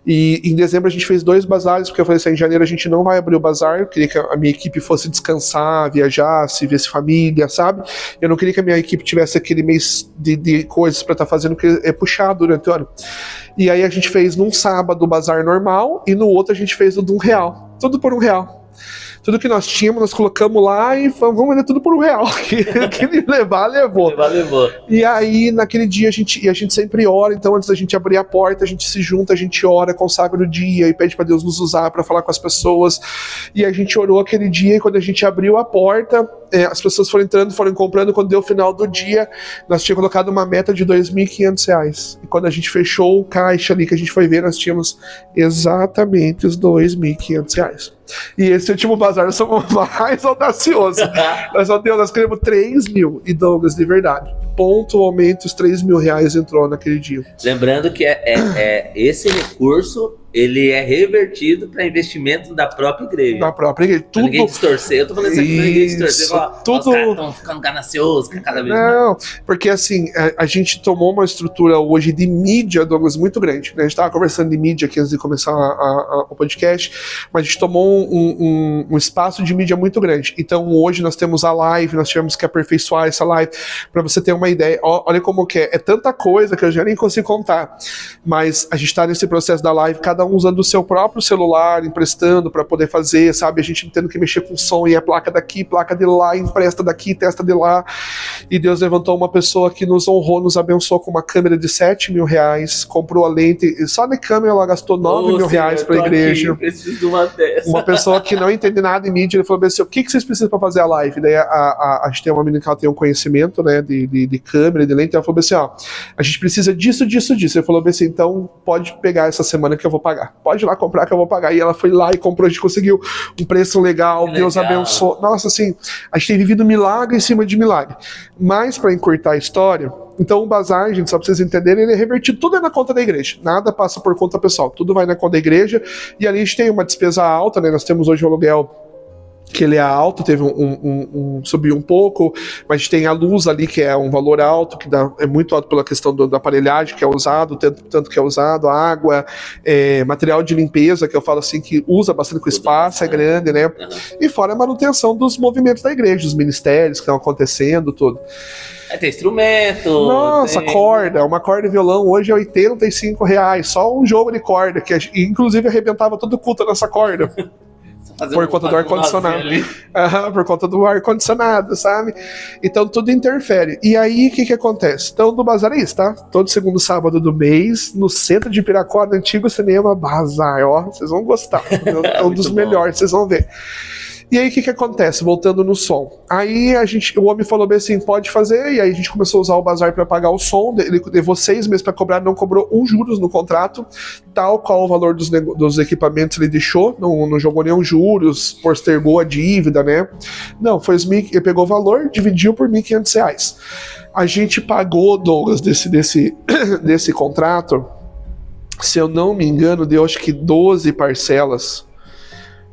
E em dezembro a gente fez 2 bazares, porque eu falei assim, em janeiro a gente não vai abrir o bazar, eu queria que a minha equipe fosse descansar, viajasse, visse família, sabe? Eu não queria que a minha equipe tivesse aquele mês de coisas pra estar fazendo, que é puxado durante o ano. E aí a gente fez num sábado o bazar normal, e no outro a gente fez o de R$1, tudo por R$1. Tudo que nós tínhamos, nós colocamos lá e vamos vender tudo por R$1. Que levar, levou. Levou. E aí, naquele dia, a gente sempre ora. Então, antes da gente abrir a porta, a gente se junta, a gente ora, consagra o dia e pede para Deus nos usar para falar com as pessoas. E a gente orou aquele dia, e quando a gente abriu a porta, as pessoas foram entrando, foram comprando. Quando deu o final do dia, nós tínhamos colocado uma meta de R$2.500. E quando a gente fechou o caixa ali, que a gente foi ver, nós tínhamos exatamente os R$2.500. E esse último bazar nós somos mais audaciosos. Nós queremos 3 mil. E Douglas, de verdade, pontualmente os R$3.000 entrou naquele dia. Lembrando que esse recurso, ele é revertido para investimento da própria igreja. Da própria igreja. Tudo... Ninguém distorcer. Eu tô falando isso aqui pra ninguém distorcer. Tudo... Os caras estão ficando gananciosos cada vez mais. Não, porque assim, a gente tomou uma estrutura hoje de mídia, Douglas, muito grande. Né? A gente tava conversando de mídia aqui antes de começar o podcast, mas a gente tomou um espaço de mídia muito grande. Então hoje nós temos a live, nós tivemos que aperfeiçoar essa live, para você ter uma ideia. Olha como que é tanta coisa que eu já nem consigo contar. Mas a gente tá nesse processo da live, cada um usando o seu próprio celular, emprestando para poder fazer, sabe? A gente tendo que mexer com som, e a placa daqui, placa de lá, empresta daqui, testa de lá. e Deus levantou uma pessoa que nos honrou, nos abençoou com uma câmera de R$7.000, comprou a lente, só na câmera ela gastou R$9.000 para a igreja. Eu preciso de uma dessa. Uma pessoa que não entende nada em mídia, ele falou assim, o que vocês precisam para fazer a live? Daí a gente tem uma menina que ela tem um conhecimento, né, de câmera, de lente, ela falou assim, a gente precisa disso. Ele falou assim, então pode pegar essa semana que eu vou pagar. Pode ir lá comprar que eu vou pagar. E ela foi lá e comprou, a gente conseguiu um preço legal, Deus abençoou. Nossa, assim, a gente tem vivido milagre em cima de milagre. Mas, para encurtar a história, então o bazar, gente, só pra vocês entenderem, ele é revertido, tudo é na conta da igreja, nada passa por conta pessoal, tudo vai na conta da igreja, e ali a gente tem uma despesa alta, né, nós temos hoje um aluguel que ele é alto, teve subiu um pouco, mas a gente tem a luz ali que é um valor alto, que é muito alto pela questão da aparelhagem que é usado, tanto que é usado, a água, material de limpeza, que eu falo assim, que usa bastante com espaço, é grande, né? E fora a manutenção dos movimentos da igreja, dos ministérios que estão acontecendo, tudo. Tem instrumento. Nossa, corda, uma corda de violão hoje é R$85, só um jogo de corda, que inclusive arrebentava todo o culto nessa corda. Por conta do ar-condicionado. Por conta do ar-condicionado, sabe? Então tudo interfere. E aí, o que acontece? Então, do Bazar é isso, tá? Todo segundo sábado do mês, no centro de Piracó, no antigo cinema Bazar, ó, vocês vão gostar. É um dos melhores, vocês vão ver. E aí, o que acontece? Voltando no som. Aí, o homem falou bem assim, pode fazer, e aí a gente começou a usar o Bazar para pagar o som, ele levou 6 meses para cobrar, não cobrou juros no contrato, tal qual o valor dos equipamentos ele deixou, não jogou nenhum juros, postergou a dívida, né? Não, ele pegou o valor, dividiu por R$1.500. A gente pagou, Douglas, desse contrato, se eu não me engano, deu acho que 12 parcelas,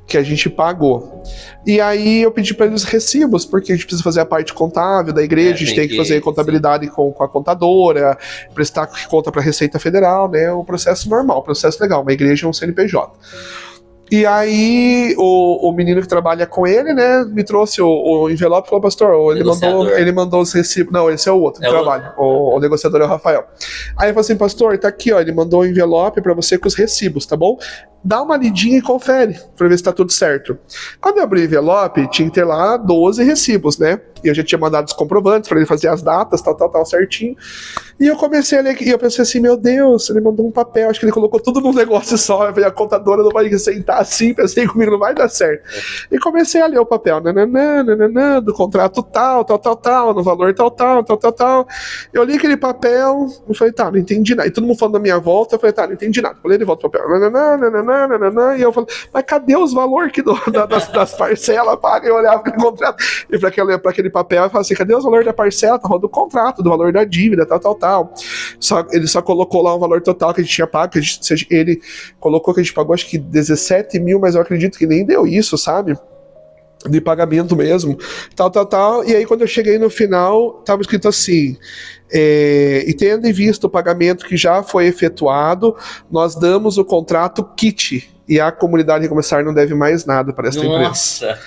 que a gente pagou. E aí eu pedi para eles recibos, porque a gente precisa fazer a parte contábil da igreja, a gente tem que fazer contabilidade com a contadora, prestar conta para a Receita Federal, né? O processo normal, o processo legal, uma igreja é um CNPJ. E aí o menino que trabalha com ele, né, me trouxe o envelope e falou, pastor, ele mandou os recibos. Não, esse é o outro que trabalha. O negociador é o Rafael. Aí ele falou assim, pastor, tá aqui, ó, ele mandou o envelope para você com os recibos, tá bom? Dá uma lidinha e confere, pra ver se tá tudo certo. Quando eu abri o envelope, tinha que ter lá 12 recibos, né? E eu já tinha mandado os comprovantes pra ele fazer as datas, tal, certinho. E eu comecei a ler, e eu pensei assim, meu Deus, ele mandou um papel, acho que ele colocou tudo num negócio só, eu falei, a contadora não vai sentar assim, pensei comigo, não vai dar certo. E comecei a ler o papel, do contrato tal, no valor tal. Eu li aquele papel, eu falei, tá, não entendi nada. E todo mundo falando da minha volta, eu falei, tá, não entendi nada. Eu li de volta o papel, e eu falei, mas cadê os valores das parcelas pagas? Eu olhava aquele contrato, e para aquele papel, eu falava assim, cadê os valores da parcela? Tá falando do contrato, do valor da dívida, tal. Ele só colocou lá um valor total que a gente tinha pago, ele colocou que a gente pagou acho que 17 mil, mas eu acredito que nem deu isso, sabe? De pagamento mesmo, tal. E aí quando eu cheguei no final, tava escrito assim, e tendo em vista o pagamento que já foi efetuado, nós damos o contrato kit e a comunidade Recomeçar não deve mais nada para esta empresa.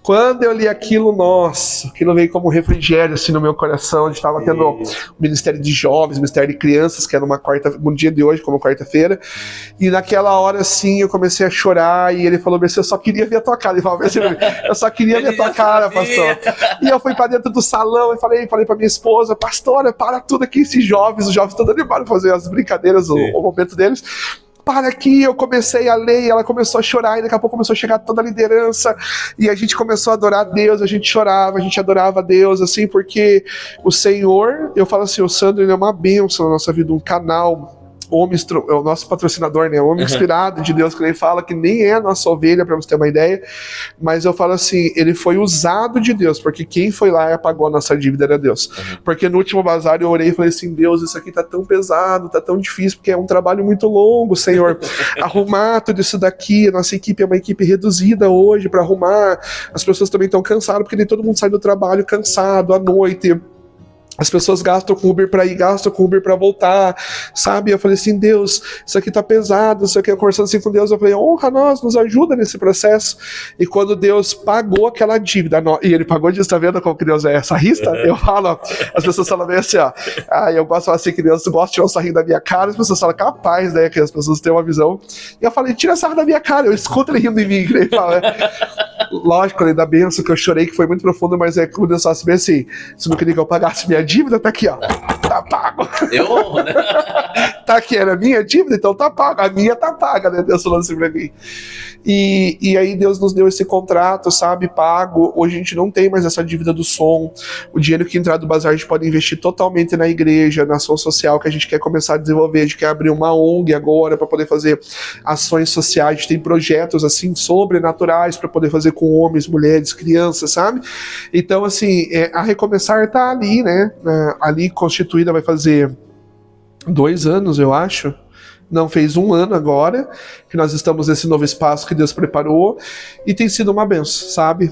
Quando eu li aquilo, nossa, aquilo veio como um refrigério assim no meu coração. A gente estava tendo o Ministério de Jovens, o Ministério de Crianças, que era no dia de hoje, como quarta-feira, e naquela hora assim eu comecei a chorar e ele falou assim, eu só queria ver a tua cara. Ele falou assim, eu só queria ver a tua cara, pastor. E eu fui para dentro do salão e falei para minha esposa, pastora, para tudo aqui, os jovens todos animados a fazer as brincadeiras, o momento deles. Para aqui, eu comecei a ler e ela começou a chorar, e daqui a pouco começou a chegar toda a liderança, e a gente começou a adorar a Deus, a gente chorava, a gente adorava a Deus, assim, porque o Senhor, eu falo assim, o Sandro, ele é uma bênção na nossa vida, um canal, é o nosso patrocinador, né? O homem inspirado de Deus, que ele fala que nem é a nossa ovelha, pra você ter uma ideia, mas eu falo assim, ele foi usado de Deus, porque quem foi lá e apagou a nossa dívida era Deus. Porque no último bazar eu orei e falei assim, Deus, isso aqui tá tão pesado, tá tão difícil, porque é um trabalho muito longo, Senhor, arrumar tudo isso daqui, a nossa equipe é uma equipe reduzida hoje pra arrumar, as pessoas também estão cansadas, porque nem todo mundo sai do trabalho cansado à noite. As pessoas gastam com Uber pra ir, gastam com Uber pra voltar, sabe? Eu falei assim, Deus, isso aqui tá pesado, isso aqui, eu conversando assim com Deus, eu falei, honra nós, nos ajuda nesse processo. E quando Deus pagou aquela dívida, e ele pagou disso, tá vendo como que Deus é sarrista? Eu falo, ó, as pessoas falam bem assim, ó, eu gosto de falar assim, que Deus gosta de tirar um sarrinho da minha cara, as pessoas falam, capaz, né, que as pessoas têm uma visão. E eu falei, tira sarro da minha cara, eu escuto ele rindo em mim, que ele fala, né? Lógico, além da benção que eu chorei, que foi muito profundo, mas é como Deus falasse bem assim, se não queria que eu pagasse minha dívida, tá aqui, ó. Tá pago. Eu honro, né? Tá aqui, era minha dívida, então tá pago. A minha tá paga, né? Deus falando assim pra mim. E aí Deus nos deu esse contrato, sabe, pago. Hoje a gente não tem mais essa dívida do som. O dinheiro que entrar do bazar a gente pode investir totalmente na igreja, na ação social que a gente quer começar a desenvolver. A gente quer abrir uma ONG agora para poder fazer ações sociais. A gente tem projetos assim sobrenaturais para poder fazer com homens, mulheres, crianças, sabe? Então assim, a Recomeçar tá ali, né? Ali constituída, vai fazer 2 anos, eu acho. Não, fez 1 ano agora, que nós estamos nesse novo espaço que Deus preparou, e tem sido uma benção, sabe?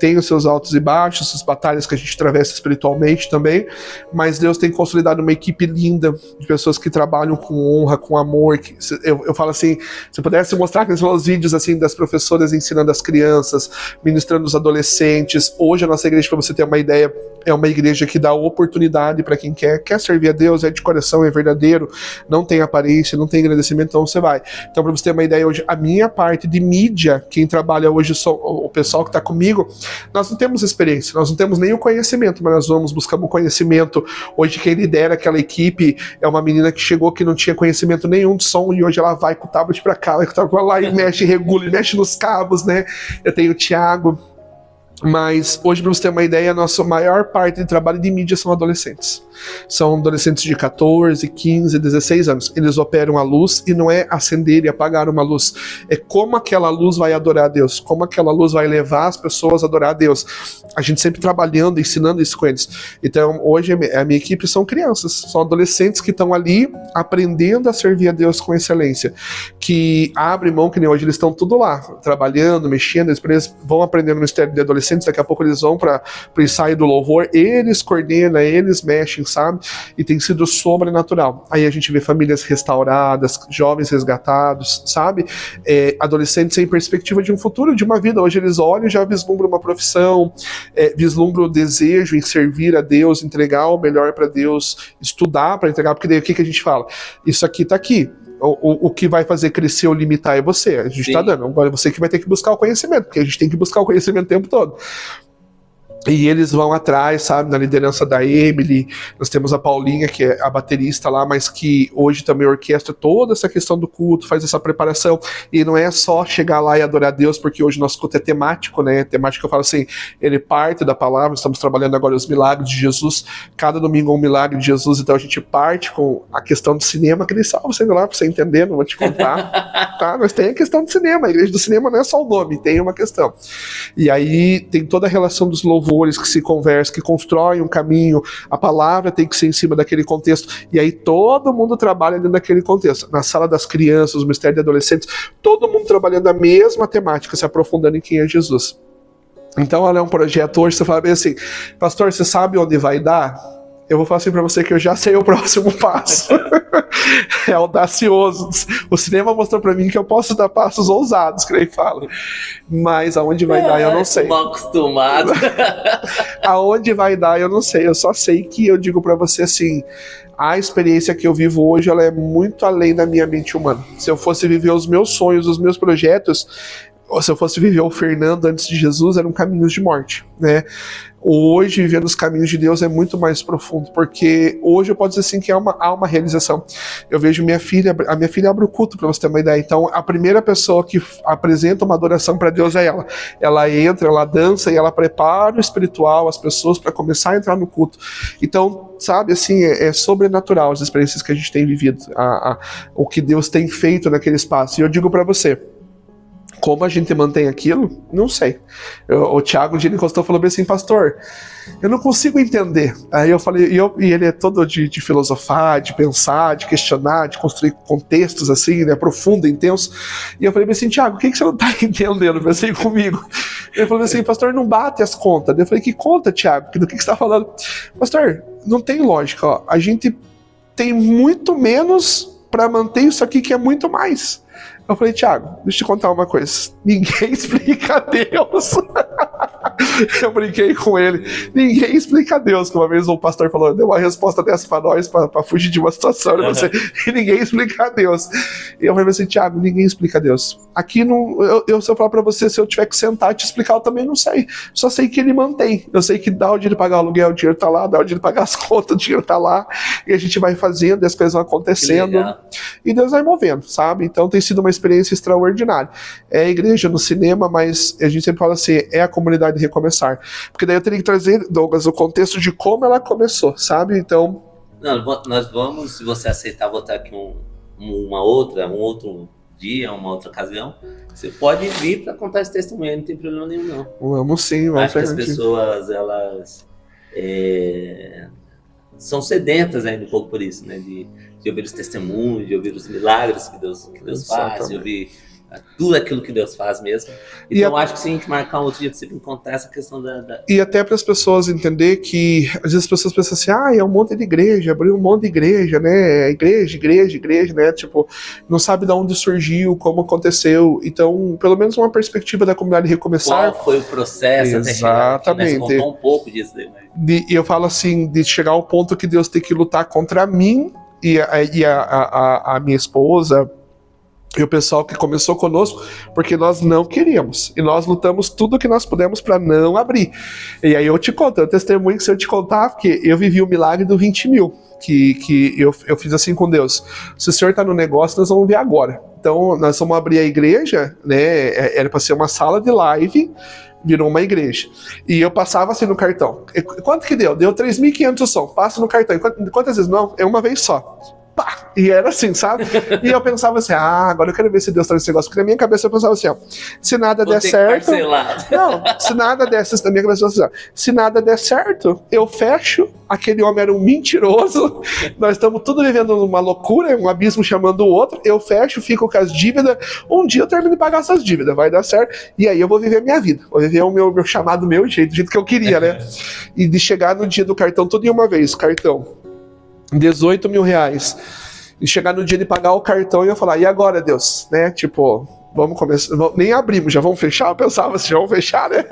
Tem os seus altos e baixos, as batalhas que a gente atravessa espiritualmente também, mas Deus tem consolidado uma equipe linda, de pessoas que trabalham com honra, com amor. Eu falo assim, se eu pudesse mostrar aqueles vídeos assim, das professoras ensinando as crianças, ministrando os adolescentes. Hoje a nossa igreja, para você ter uma ideia, é uma igreja que dá oportunidade para quem quer servir a Deus, é de coração, é verdadeiro, não tem aparência, não tem agradecimento, então você vai. Então, para você ter uma ideia, hoje, a minha parte de mídia, quem trabalha hoje, o pessoal que está comigo, nós não temos experiência, nós não temos nem o conhecimento, mas nós vamos buscar o conhecimento. Hoje, quem lidera aquela equipe é uma menina que chegou que não tinha conhecimento nenhum de som, e hoje ela vai com o tablet para cá, vai com o tablet lá e mexe, regula, e mexe nos cabos, né? Eu tenho o Thiago. Mas hoje, para você ter uma ideia, a nossa maior parte de trabalho de mídia são adolescentes. São adolescentes de 14, 15, 16 anos. Eles operam a luz, e não é acender e apagar uma luz. É como aquela luz vai adorar a Deus, como aquela luz vai levar as pessoas a adorar a Deus. A gente sempre trabalhando, ensinando isso com eles. Então, hoje a minha equipe são crianças, são adolescentes que estão ali aprendendo a servir a Deus com excelência. Que abrem mão, que nem hoje eles estão tudo lá, trabalhando, mexendo, eles vão aprendendo no Ministério de Adolescentes. Daqui a pouco eles vão para o ensaio do louvor, eles coordenam, eles mexem, sabe? E tem sido sobrenatural. Aí a gente vê famílias restauradas, jovens resgatados, sabe? Adolescentes sem perspectiva de um futuro, de uma vida. Hoje eles olham e já vislumbram uma profissão, vislumbram o desejo em servir a Deus, entregar o melhor para Deus, estudar para entregar, porque daí o que a gente fala? Isso aqui tá aqui. O que vai fazer crescer ou limitar é você. A gente está dando. Agora é você que vai ter que buscar o conhecimento, porque a gente tem que buscar o conhecimento o tempo todo. E eles vão atrás, sabe, na liderança da Emily. Nós temos a Paulinha, que é a baterista lá, mas que hoje também orquestra toda essa questão do culto, faz essa preparação. E não é só chegar lá e adorar a Deus, porque hoje nosso culto é temático, né? Temático, eu falo assim, ele parte da palavra. Estamos trabalhando agora os milagres de Jesus. Cada domingo é um milagre de Jesus, então a gente parte com a questão do cinema, que nem salva você indo lá pra você entender, não vou te contar. Tá? Mas tem a questão do cinema. A igreja do cinema não é só o nome, tem uma questão. E aí tem toda a relação dos louvores, que se conversam, que constroem um caminho, a palavra tem que ser em cima daquele contexto, e aí todo mundo trabalha dentro daquele contexto. Na sala das crianças, o Ministério de Adolescentes, todo mundo trabalhando a mesma temática, se aprofundando em quem é Jesus. Então, olha, é um projeto hoje, você fala bem assim, pastor, você sabe onde vai dar? Eu vou falar assim pra você que eu já sei o próximo passo. É audacioso. O cinema mostrou pra mim que eu posso dar passos ousados, que ele fala. Mas aonde vai dar, eu não sei. Mal acostumado. Aonde vai dar, eu não sei. Eu só sei que eu digo pra você assim, a experiência que eu vivo hoje, ela é muito além da minha mente humana. Se eu fosse viver os meus sonhos, os meus projetos, ou se eu fosse viver o Fernando antes de Jesus, eram caminhos de morte, né? Hoje, viver nos caminhos de Deus é muito mais profundo, porque hoje eu posso dizer assim que há uma realização. Eu vejo a minha filha abre o culto, para você ter uma ideia. Então, a primeira pessoa que apresenta uma adoração para Deus é ela. Ela entra, ela dança e ela prepara o espiritual, as pessoas para começar a entrar no culto. Então, sabe, assim, é sobrenatural as experiências que a gente tem vivido, o que Deus tem feito naquele espaço. E eu digo para você, como a gente mantém aquilo? Não sei. O Thiago, um dia ele encostou e falou bem assim, pastor, eu não consigo entender. Aí eu falei, e ele é todo de filosofar, de pensar, de questionar, de construir contextos assim, né, profundo, intenso. E eu falei bem assim, Thiago, o que você não tá entendendo? Pensei comigo. Ele falou assim, pastor, não bate as contas. Eu falei, que conta, Thiago? Do que você tá falando? Pastor, não tem lógica, ó. A gente tem muito menos para manter isso aqui que é muito mais. Eu falei, Thiago, deixa eu te contar uma coisa. Ninguém explica a Deus. Eu brinquei com ele. Ninguém explica a Deus. Que uma vez o pastor falou, deu uma resposta dessa pra nós, pra fugir de uma situação. Você, e ninguém explica a Deus. E eu falei assim, Thiago, ninguém explica a Deus. Aqui, não, se eu falar pra você, se eu tiver que sentar e te explicar, eu também não sei. Só sei que ele mantém. Eu sei que dá o dinheiro de pagar o aluguel, o dinheiro tá lá. Dá o dinheiro de pagar as contas, o dinheiro tá lá. E a gente vai fazendo, e as coisas vão acontecendo. E Deus vai movendo, sabe? Então tem sido uma experiência extraordinária. É a igreja no cinema, mas a gente sempre fala assim, é a comunidade recomeçar. Porque daí eu teria que trazer, Douglas, o contexto de como ela começou, sabe? Então... Não, nós vamos, se você aceitar, botar aqui um outro dia, uma outra ocasião, você pode vir para contar esse testemunho, não tem problema nenhum, não. Vamos sim, vamos. Acho que as pessoas, elas são sedentas ainda um pouco por isso, né? De ouvir os testemunhos, de ouvir os milagres que Deus faz, de ouvir tudo aquilo que Deus faz mesmo. Então acho que se a gente marcar um outro dia, você contar essa questão E até para as pessoas entender que às vezes as pessoas pensam assim, é um monte de igreja, abriu um monte de igreja, né? Igreja, né? Tipo, não sabe de onde surgiu, como aconteceu. Então, pelo menos uma perspectiva da comunidade recomeçar. Qual foi o processo até chegar aqui, né? Você contou um pouco disso daí, né? E eu falo assim, de chegar ao ponto que Deus tem que lutar contra mim e a minha esposa e o pessoal que começou conosco, porque nós não queríamos. E nós lutamos tudo que nós pudemos para não abrir. E aí eu te conto, eu testemunho que se eu te contar, porque eu vivi o milagre do 20 mil, que eu fiz assim com Deus. Se o senhor está no negócio, nós vamos ver agora. Então, nós vamos abrir a igreja, né? Era para ser uma sala de live, virou uma igreja. E eu passava assim no cartão. Quanto que deu? Deu 3.500 o som. Passa no cartão. Quantas vezes? Não, é uma vez só. Pá! E era assim, sabe? E eu pensava assim, agora eu quero ver se Deus traz esse negócio. Porque na minha cabeça eu pensava assim, se nada der certo... Não, se nada der certo, na minha cabeça eu pensava assim, se nada der certo, eu fecho, aquele homem era um mentiroso, nós estamos tudo vivendo uma loucura, um abismo chamando o outro, eu fecho, fico com as dívidas, um dia eu termino de pagar essas dívidas, vai dar certo, e aí eu vou viver a minha vida, vou viver o meu chamado, meu jeito, do jeito que eu queria, né? E de chegar no dia do cartão, tudo em uma vez, cartão, 18 mil reais, e chegar no dia de pagar o cartão e eu falar, e agora, Deus, né, tipo, vamos começar, nem abrimos, já vamos fechar? Eu pensava assim, já vamos fechar, né?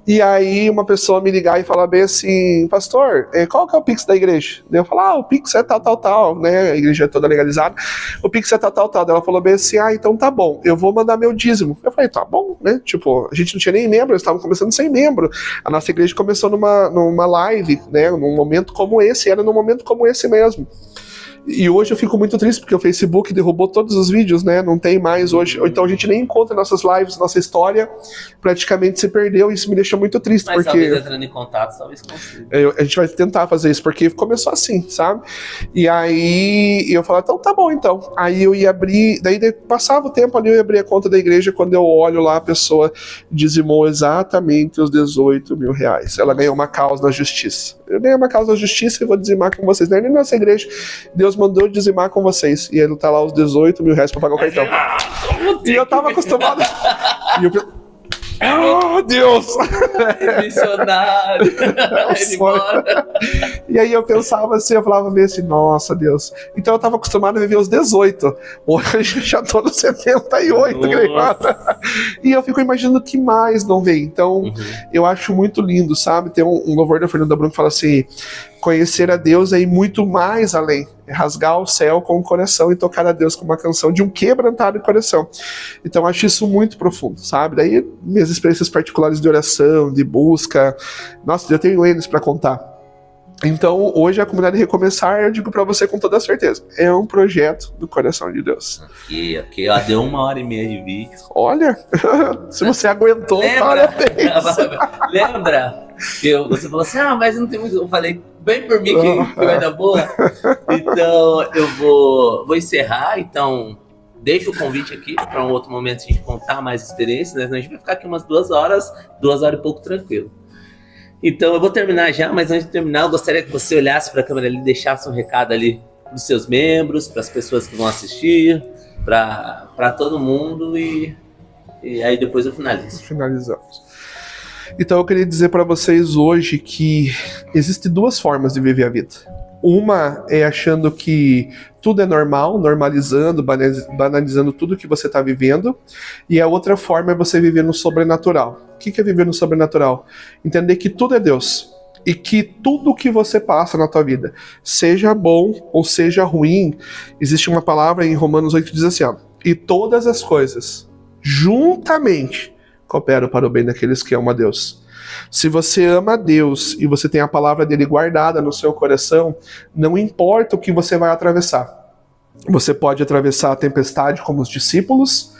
E aí uma pessoa me ligar e falar bem assim, pastor, qual que é o Pix da igreja? Daí eu falo, o Pix é tal, né, a igreja é toda legalizada, o Pix é tal. Daí ela falou bem assim, então tá bom, eu vou mandar meu dízimo. Eu falei, tá bom, né, tipo, a gente não tinha nem membro, nós estávamos começando sem membro, a nossa igreja começou numa live, né, num momento como esse, era num momento como esse mesmo. E hoje eu fico muito triste porque o Facebook derrubou todos os vídeos, né? Não tem mais hoje. Então a gente nem encontra nossas lives, nossa história praticamente se perdeu. E isso me deixa muito triste. Mas porque talvez entrando em contato, talvez consiga. A gente vai tentar fazer isso, porque começou assim, sabe? E aí eu falava, então tá bom então. Aí eu ia abrir, daí passava o tempo ali, eu ia abrir a conta da igreja. Quando eu olho lá, a pessoa dizimou exatamente os 18 mil reais. Ela ganhou uma causa na justiça. Eu ganhei uma causa na justiça e vou dizimar com vocês. Não é nem nossa igreja. Deus mandou dizimar com vocês. E ele tá lá os 18 mil reais pra pagar o cartão. E eu tava acostumado. E eu... Oh, Deus! Missionário! E aí eu pensava assim, eu falava meio assim, nossa, Deus. Então eu tava acostumado a viver os 18. Hoje eu já tô nos 78, gravada. E eu fico imaginando que mais não vem. Então, eu acho muito lindo, sabe? Tem um louvor da Fernanda Brum que fala assim, conhecer a Deus é ir muito mais além. É rasgar o céu com o coração e tocar a Deus com uma canção de um quebrantado coração. Então eu acho isso muito profundo, sabe? Daí minhas experiências particulares de oração, de busca, nossa, eu tenho eles para contar. Então hoje a comunidade recomeçar, eu digo para você com toda certeza, é um projeto do coração de Deus. Aqui, ó, deu 1h30 de vídeo. Olha, se você aguentou, parabéns. Lembra que você falou assim, mas não tem muito, eu falei, bem por mim que vai dar boa. Então eu vou encerrar, então deixa o convite aqui para um outro momento a gente contar mais experiências, né? Senão a gente vai ficar aqui umas 2 horas e pouco tranquilo. Então eu vou terminar já, mas antes de terminar eu gostaria que você olhasse para a câmera ali e deixasse um recado ali para os seus membros, para as pessoas que vão assistir, para todo mundo e aí depois eu finalizo. Finalizamos. Então eu queria dizer para vocês hoje que existem 2 formas de viver a vida. Uma é achando que tudo é normal, normalizando, banalizando tudo que você está vivendo. E a outra forma é você viver no sobrenatural. O que é viver no sobrenatural? Entender que tudo é Deus. E que tudo que você passa na tua vida, seja bom ou seja ruim, existe uma palavra em Romanos 8 que diz assim, ó, e todas as coisas, juntamente, cooperam para o bem daqueles que amam a Deus. Se você ama a Deus e você tem a palavra dele guardada no seu coração, não importa o que você vai atravessar. Você pode atravessar a tempestade como os discípulos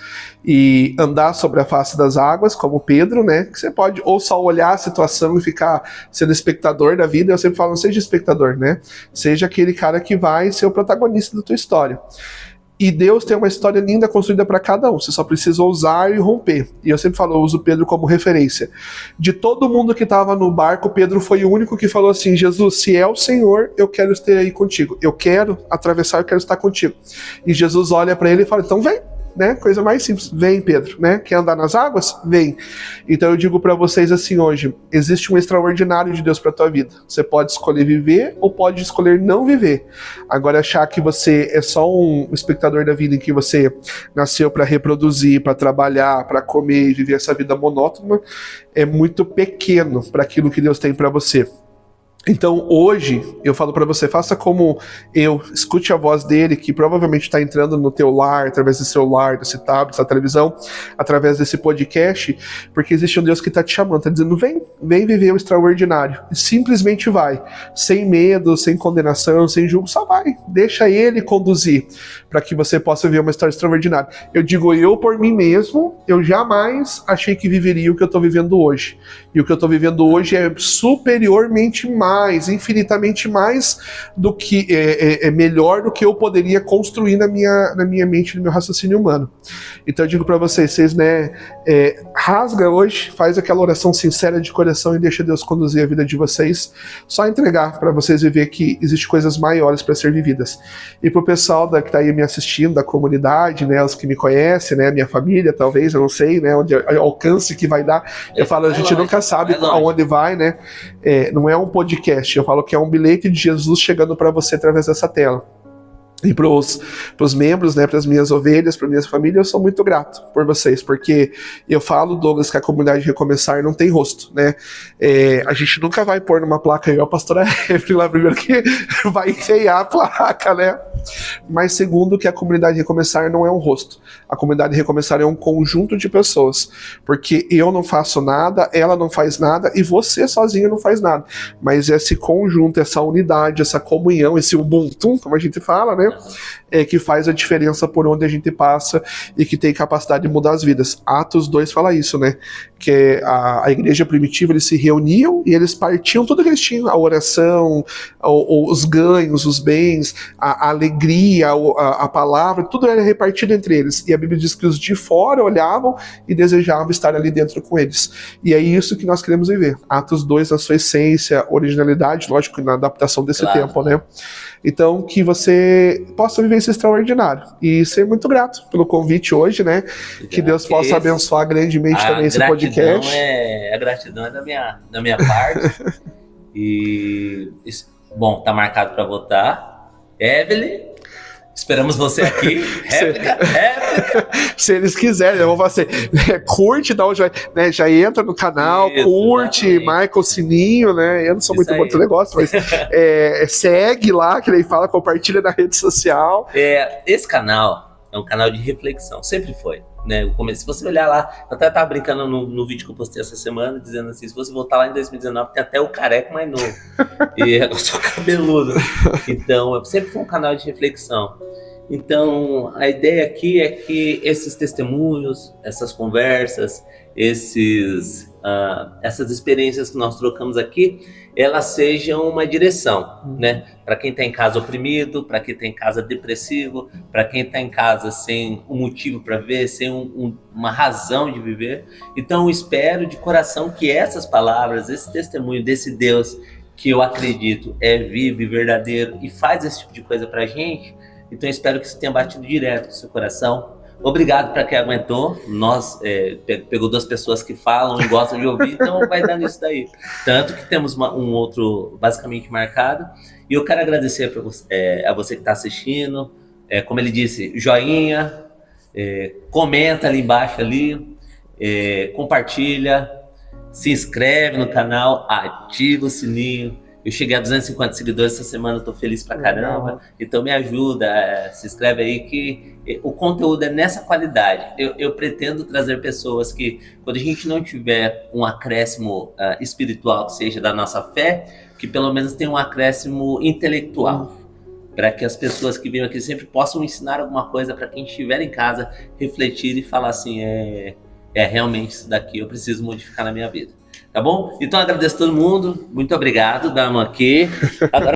e andar sobre a face das águas, como Pedro, né? Que você pode ou só olhar a situação e ficar sendo espectador da vida. Eu sempre falo, não seja espectador, né? Seja aquele cara que vai ser o protagonista da tua história. E Deus tem uma história linda construída para cada um. Você só precisa ousar e romper. E eu sempre falo, eu uso Pedro como referência. De todo mundo que estava no barco, Pedro foi o único que falou assim, Jesus, se é o Senhor, eu quero estar aí contigo. Eu quero atravessar, eu quero estar contigo. E Jesus olha para ele e fala, então vem. Né? Coisa mais simples. Vem, Pedro, né? Quer andar nas águas? Vem. Então eu digo para vocês assim hoje, existe um extraordinário de Deus para tua vida. Você pode escolher viver ou pode escolher não viver. Agora achar que você é só um espectador da vida em que você nasceu para reproduzir, para trabalhar, para comer e viver essa vida monótona, é muito pequeno para aquilo que Deus tem para você. Então hoje eu falo para você, faça como eu, escute a voz dele que provavelmente está entrando no teu lar, através desse celular, desse tablet, da televisão, através desse podcast, porque existe um Deus que está te chamando, está dizendo vem viver o extraordinário, e simplesmente vai, sem medo, sem condenação, sem julgo, só vai, deixa ele conduzir, para que você possa viver uma história extraordinária. Eu digo eu por mim mesmo, eu jamais achei que viveria o que eu estou vivendo hoje, e o que eu estou vivendo hoje é superiormente mais, infinitamente mais do que é melhor do que eu poderia construir na minha mente, no meu raciocínio humano. Então eu digo para vocês, né, rasga hoje, faz aquela oração sincera de coração e deixa Deus conduzir a vida de vocês, só entregar para vocês viver que existe coisas maiores para ser vividas. E pro pessoal que tá aí me assistindo, da comunidade, né, os que me conhecem, né, minha família talvez, eu não sei, né, onde alcance que vai dar, eu falo, a gente nunca sabe aonde vai, né, não é um podcast, eu falo que é um bilhete de Jesus chegando para você através dessa tela. E pros membros, né, para as minhas ovelhas, para minha família, eu sou muito grato por vocês, porque eu falo, Douglas, que a comunidade Recomeçar não tem rosto, né? A gente nunca vai pôr numa placa igual a pastora Evelyn lá primeiro, que vai enfeiar a placa, né? Mas segundo, que a comunidade Recomeçar não é um rosto. A comunidade Recomeçar é um conjunto de pessoas, porque eu não faço nada, ela não faz nada e você sozinho não faz nada. Mas esse conjunto, essa unidade, essa comunhão, esse ubuntu, como a gente fala, né? Que faz a diferença por onde a gente passa e que tem capacidade de mudar as vidas. Atos 2 fala isso, né? Que a igreja primitiva, eles se reuniam e eles partiam tudo que eles tinham, a oração, os ganhos, os bens, a alegria, a palavra, tudo era repartido entre eles. E a Bíblia diz que os de fora olhavam e desejavam estar ali dentro com eles. E é isso que nós queremos viver. Atos 2 na sua essência, originalidade, lógico, na adaptação desse tempo, né? Então, que você possa viver esse extraordinário. E ser muito grato pelo convite hoje, né? Que Deus possa abençoar grandemente também esse podcast. A gratidão é da minha parte. E, bom, tá marcado para votar. Evelyn, esperamos você aqui. Réplica. Se eles quiserem, eu vou fazer. Curte, dá onde vai, né? Já entra no canal, isso, curte, exatamente. Marca o sininho, né? Eu não sou muito bom desse negócio, mas segue lá, que ele fala, compartilha na rede social. Esse canal é um canal de reflexão, sempre foi. Né, se você olhar lá, eu até tava brincando no vídeo que eu postei essa semana, dizendo assim, se você voltar lá em 2019, tem até o careca mais novo. E eu sou cabeludo. Então, sempre foi um canal de reflexão. Então, a ideia aqui é que esses testemunhos, essas conversas, essas experiências que nós trocamos aqui, elas sejam uma direção, né? Para quem está em casa oprimido, para quem está em casa depressivo, para quem está em casa sem um motivo para viver, sem uma razão de viver. Então, eu espero de coração que essas palavras, esse testemunho desse Deus que eu acredito é vivo e verdadeiro e faz esse tipo de coisa para a gente, então eu espero que isso tenha batido direto no seu coração, Obrigado para quem aguentou. Nós pegou 2 pessoas que falam e gostam de ouvir, então vai dando isso daí. Tanto que temos um outro basicamente marcado. E eu quero agradecer a você que está assistindo. Como ele disse, joinha, comenta ali embaixo ali, compartilha, se inscreve no canal, ativa o sininho. Eu cheguei a 250 seguidores essa semana, estou feliz pra caramba. Então me ajuda, se inscreve aí que o conteúdo é nessa qualidade. Eu pretendo trazer pessoas que, quando a gente não tiver um acréscimo espiritual, que seja da nossa fé, que pelo menos tenha um acréscimo intelectual. Para que as pessoas que venham aqui sempre possam ensinar alguma coisa para quem estiver em casa, refletir e falar assim, realmente isso daqui eu preciso modificar na minha vida. Tá bom? Então agradeço a todo mundo, muito obrigado, Dama aqui. Agora